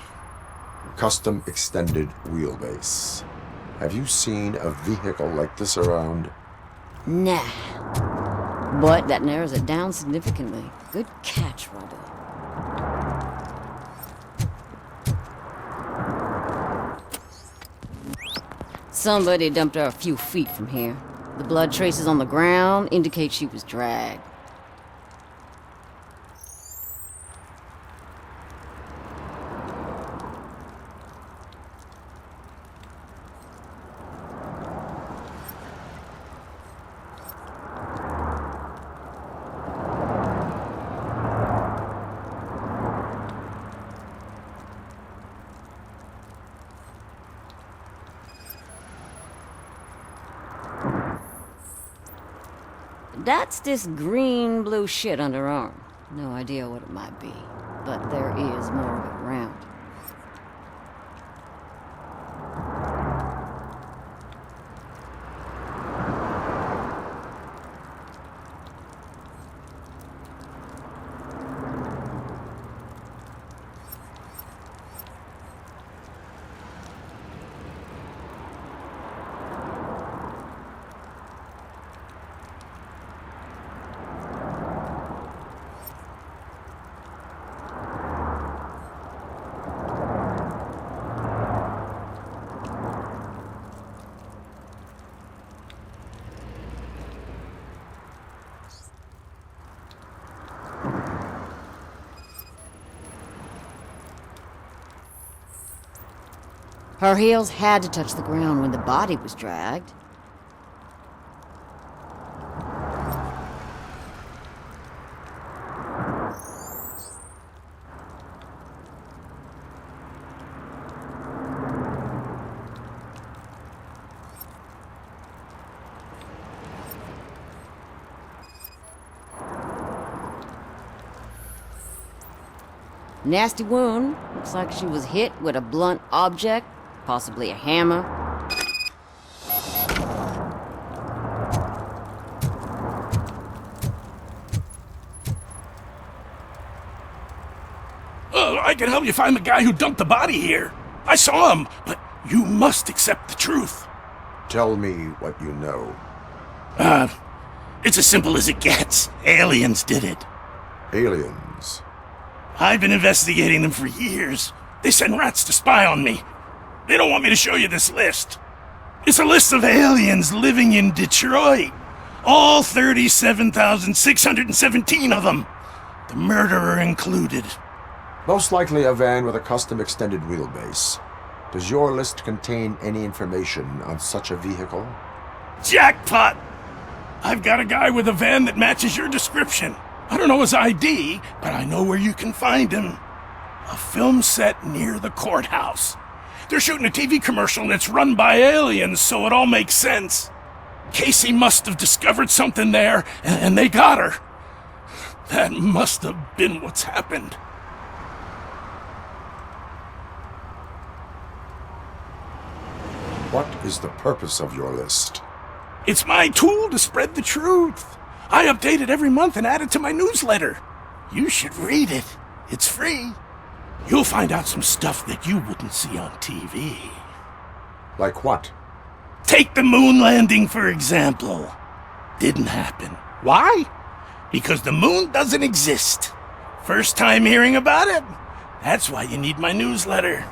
Custom extended wheelbase. Have you seen a vehicle like this around? Nah. But that narrows it down significantly. Good catch, Robert. Somebody dumped her a few feet from here. The blood traces on the ground indicate she was dragged. That's this green-blue shit under her arm. No idea what it might be, but there is more of it around. Her heels had to touch the ground when the body was dragged. Nasty wound. Looks like she was hit with a blunt object. Possibly a hammer. I can help you find the guy who dumped the body here. I saw him, but you must accept the truth. Tell me what you know. It's as simple as it gets. Aliens did it. Aliens? I've been investigating them for years. They send rats to spy on me. They don't want me to show you this list. It's a list of aliens living in Detroit. All 37,617 of them. The murderer included. Most likely a van with a custom extended wheelbase. Does your list contain any information on such a vehicle? Jackpot! I've got a guy with a van that matches your description. I don't know his ID, but I know where you can find him. A film set near the courthouse. They're shooting a TV commercial and it's run by aliens, so it all makes sense. Casey must have discovered something there, and they got her. That must have been what's happened. What is the purpose of your list? It's my tool to spread the truth. I update it every month and add it to my newsletter. You should read it. It's free. You'll find out some stuff that you wouldn't see on TV. Like what? Take the moon landing, for example. Didn't happen. Why? Because the moon doesn't exist. First time hearing about it? That's why you need my newsletter.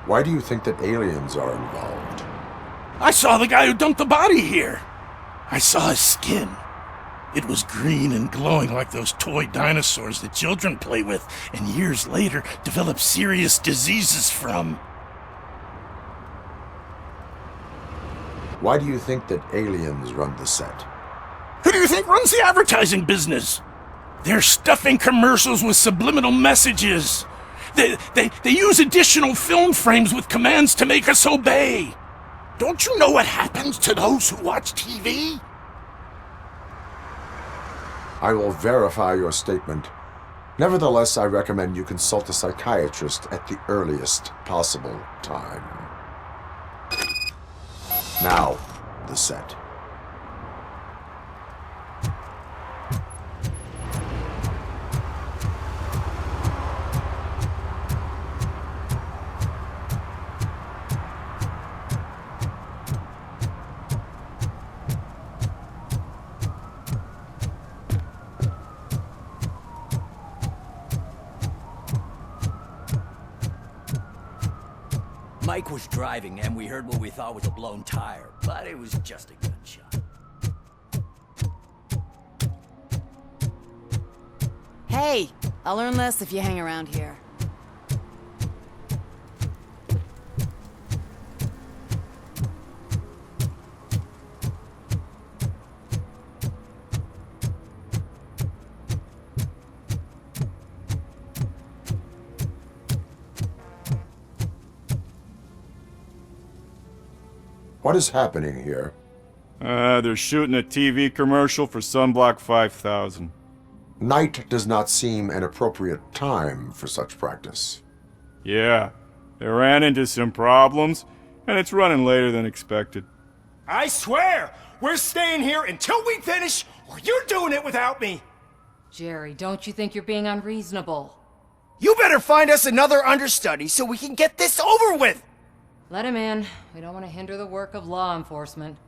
Why do you think that aliens are involved? I saw the guy who dumped the body here. I saw his skin. It was green and glowing like those toy dinosaurs that children play with and years later develop serious diseases from. Why do you think that aliens run the set? Who do you think runs the advertising business? They're stuffing commercials with subliminal messages. They use additional film frames with commands to make us obey. Don't you know what happens to those who watch TV? I will verify your statement. Nevertheless, I recommend you consult a psychiatrist at the earliest possible time. Now, the set. Mike was driving and we heard what we thought was a blown tire, but it was just a gunshot. Hey, I'll learn less if you hang around here. What is happening here? They're shooting a TV commercial for Sunblock 5000. Night does not seem an appropriate time for such practice. Yeah, they ran into some problems, and it's running later than expected. I swear, we're staying here until we finish, or you're doing it without me. Jerry, don't you think you're being unreasonable? You better find us another understudy so we can get this over with. Let him in. We don't want to hinder the work of law enforcement.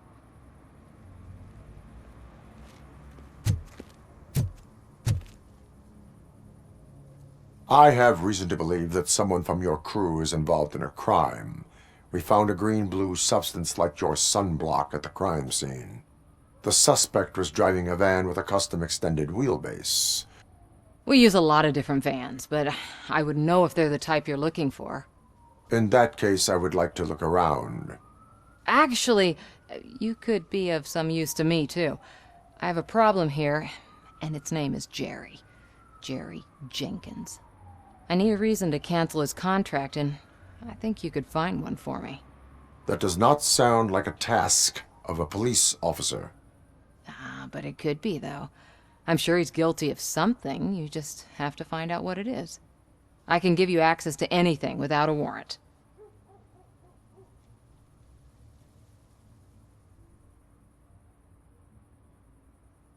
I have reason to believe that someone from your crew is involved in a crime. We found a green-blue substance like your sunblock at the crime scene. The suspect was driving a van with a custom extended wheelbase. We use a lot of different vans, but I wouldn't know if they're the type you're looking for. In that case, I would like to look around. Actually, you could be of some use to me, too. I have a problem here, and its name is Jerry. Jerry Jenkins. I need a reason to cancel his contract, and I think you could find one for me. That does not sound like a task of a police officer. But it could be, though. I'm sure he's guilty of something. You just have to find out what it is. I can give you access to anything without a warrant.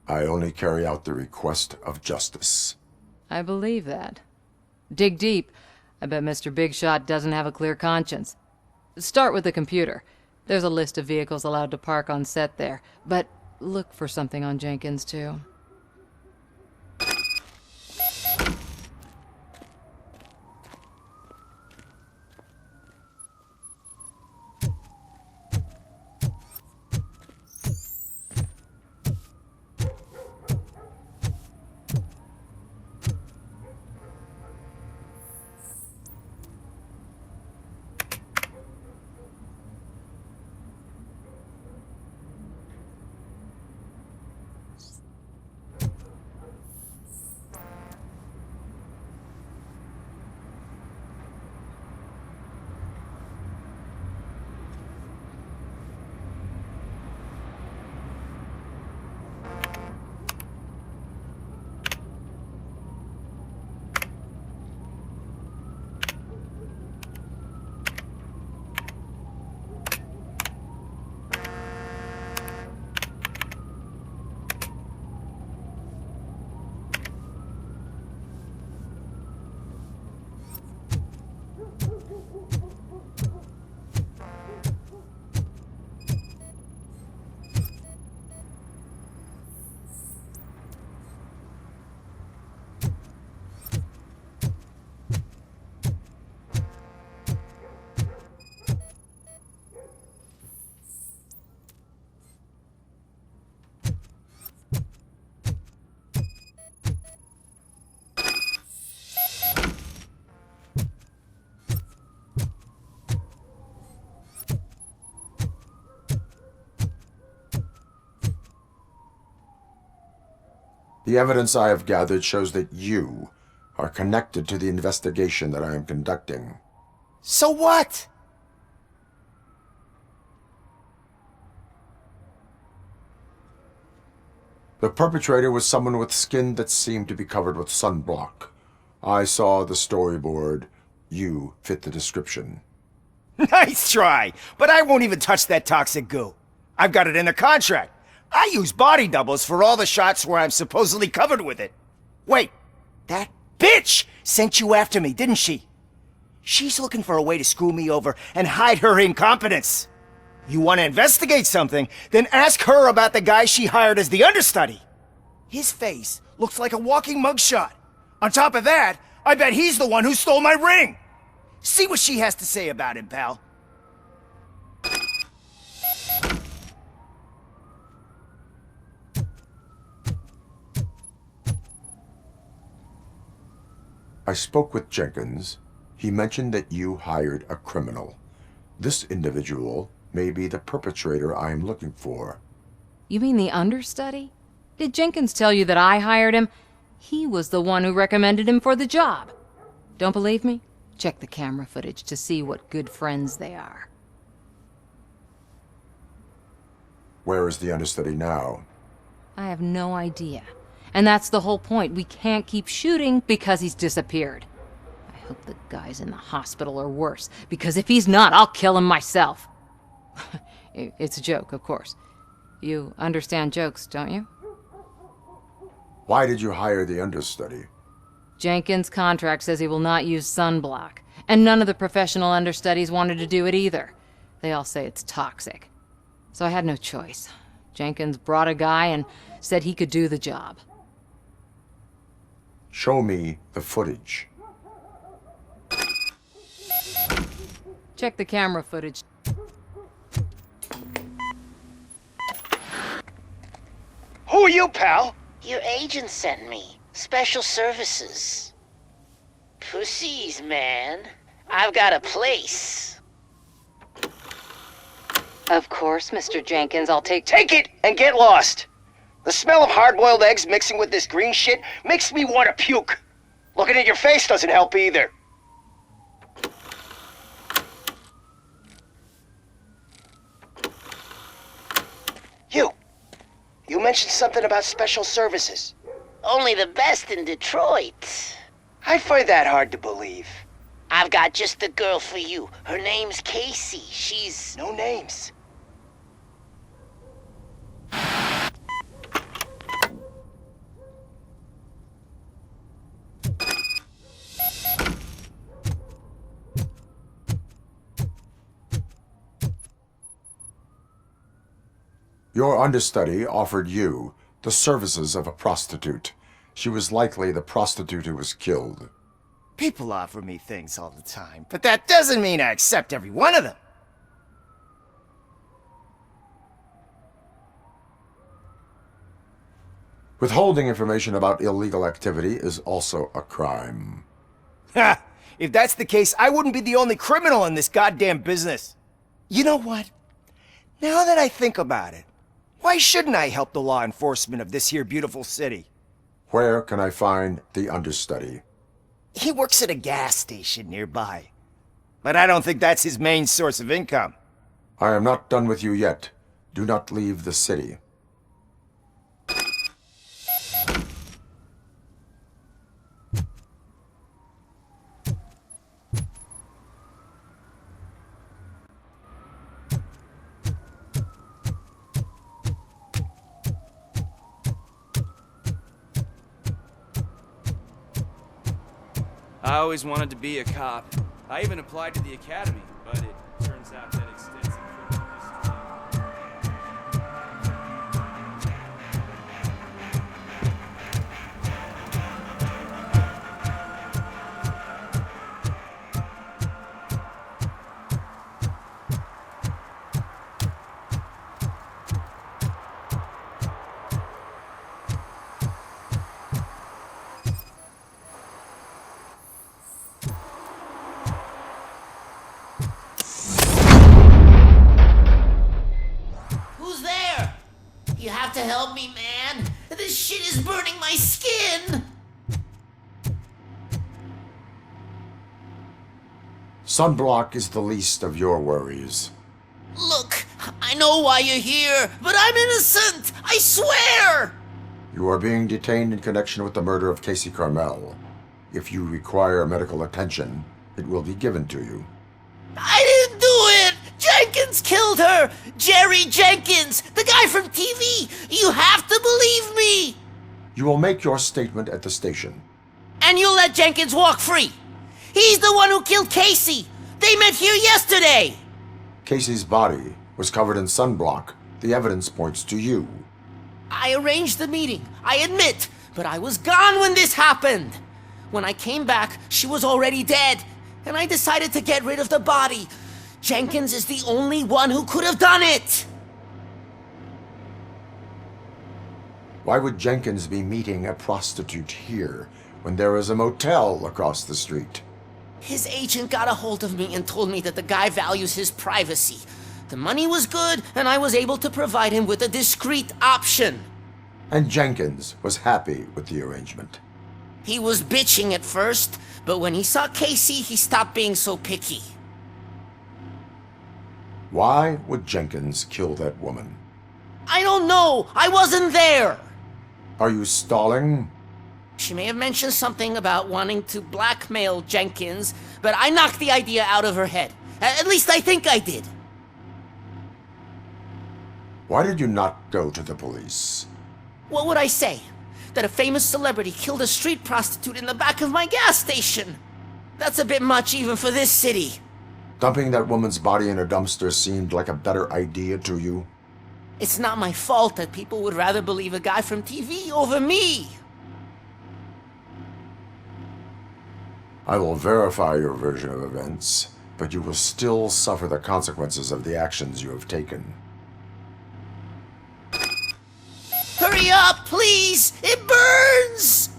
I only carry out the request of justice. I believe that. Dig deep. I bet Mr. Big Shot doesn't have a clear conscience. Start with the computer. There's a list of vehicles allowed to park on set there, but look for something on Jenkins, too. The evidence I have gathered shows that you are connected to the investigation that I am conducting. So what? The perpetrator was someone with skin that seemed to be covered with sunblock. I saw the storyboard. You fit the description. Nice try, but I won't even touch that toxic goo. I've got it in the contract. I use body doubles for all the shots where I'm supposedly covered with it. Wait, that bitch sent you after me, didn't she? She's looking for a way to screw me over and hide her incompetence. You want to investigate something, then ask her about the guy she hired as the understudy. His face looks like a walking mugshot. On top of that, I bet he's the one who stole my ring. See what she has to say about him, pal. I spoke with Jenkins. He mentioned that you hired a criminal. This individual may be the perpetrator I am looking for. You mean the understudy? Did Jenkins tell you that I hired him? He was the one who recommended him for the job. Don't believe me? Check the camera footage to see what good friends they are. Where is the understudy now? I have no idea. And that's the whole point. We can't keep shooting because he's disappeared. I hope the guy's in the hospital or worse, because if he's not, I'll kill him myself. It's a joke, of course. You understand jokes, don't you? Why did you hire the understudy? Jenkins' contract says he will not use sunblock, and none of the professional understudies wanted to do it either. They all say it's toxic. So I had no choice. Jenkins brought a guy and said he could do the job. Show me the footage. Check the camera footage. Who are you, pal? Your agent sent me. Special services. Pussies, man. I've got a place. Of course, Mr. Jenkins, I'll take it and get lost. The smell of hard-boiled eggs mixing with this green shit makes me want to puke. Looking at your face doesn't help either. You mentioned something about special services. Only the best in Detroit. I find that hard to believe. I've got just the girl for you. Her name's Casey. She's... No names. Your understudy offered you the services of a prostitute. She was likely the prostitute who was killed. People offer me things all the time, but that doesn't mean I accept every one of them. Withholding information about illegal activity is also a crime. Ha! If that's the case, I wouldn't be the only criminal in this goddamn business. You know what? Now that I think about it, why shouldn't I help the law enforcement of this here beautiful city? Where can I find the understudy? He works at a gas station nearby. But I don't think that's his main source of income. I am not done with you yet. Do not leave the city. I always wanted to be a cop. I even applied to the academy, but it turns out that extensive criminal You have to help me, man. This shit is burning my skin. Sunblock is the least of your worries. Look, I know why you're here, but I'm innocent. I swear. You are being detained in connection with the murder of Casey Carmel. If you require medical attention, it will be given to you. I didn't do it! Jenkins killed her! Jerry Jenkins! The guy from TV! You have to believe me! You will make your statement at the station. And you'll let Jenkins walk free! He's the one who killed Casey! They met here yesterday! Casey's body was covered in sunblock. The evidence points to you. I arranged the meeting, I admit, but I was gone when this happened! When I came back, she was already dead, and I decided to get rid of the body. Jenkins is the only one who could have done it! Why would Jenkins be meeting a prostitute here? when there is a motel across the street? His agent got a hold of me and told me that the guy values his privacy. The money was good, and I was able to provide him with a discreet option. And Jenkins was happy with the arrangement. He was bitching at first, but when he saw Casey, he stopped being so picky. Why would Jenkins kill that woman? I don't know! I wasn't there! Are you stalling? She may have mentioned something about wanting to blackmail Jenkins, but I knocked the idea out of her head. At least I think I did. Why did you not go to the police? What would I say? That a famous celebrity killed a street prostitute in the back of my gas station? That's a bit much even for this city. Dumping that woman's body in a dumpster seemed like a better idea to you? It's not my fault that people would rather believe a guy from TV over me. I will verify your version of events, but you will still suffer the consequences of the actions you have taken. Hurry up, please! It burns!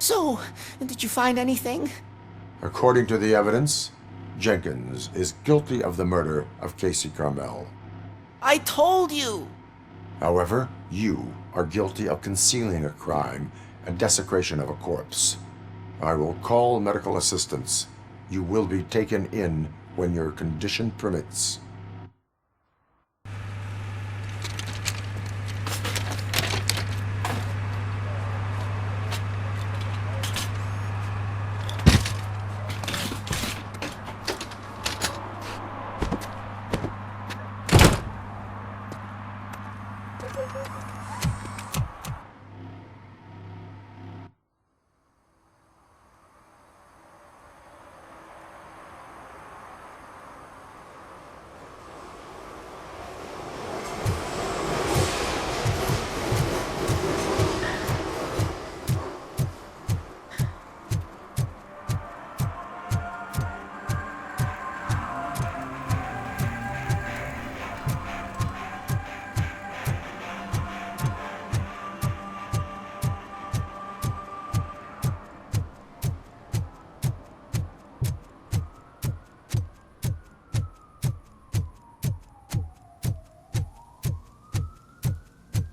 So, did you find anything? According to the evidence, Jenkins is guilty of the murder of Casey Carmel. I told you! However, you are guilty of concealing a crime and desecration of a corpse. I will call medical assistance. You will be taken in when your condition permits.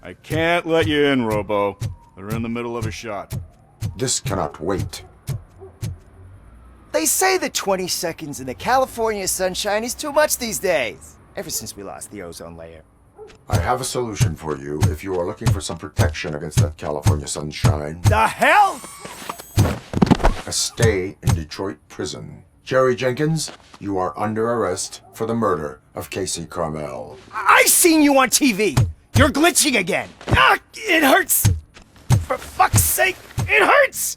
I can't let you in, Robo. They're in the middle of a shot. This cannot wait. They say that 20 seconds in the California sunshine is too much these days. Ever since we lost the ozone layer. I have a solution for you if you are looking for some protection against that California sunshine. The hell? A stay in Detroit prison. Jerry Jenkins, you are under arrest for the murder of Casey Carmel. I seen you on TV! You're glitching again! Ah, it hurts! For fuck's sake, it hurts!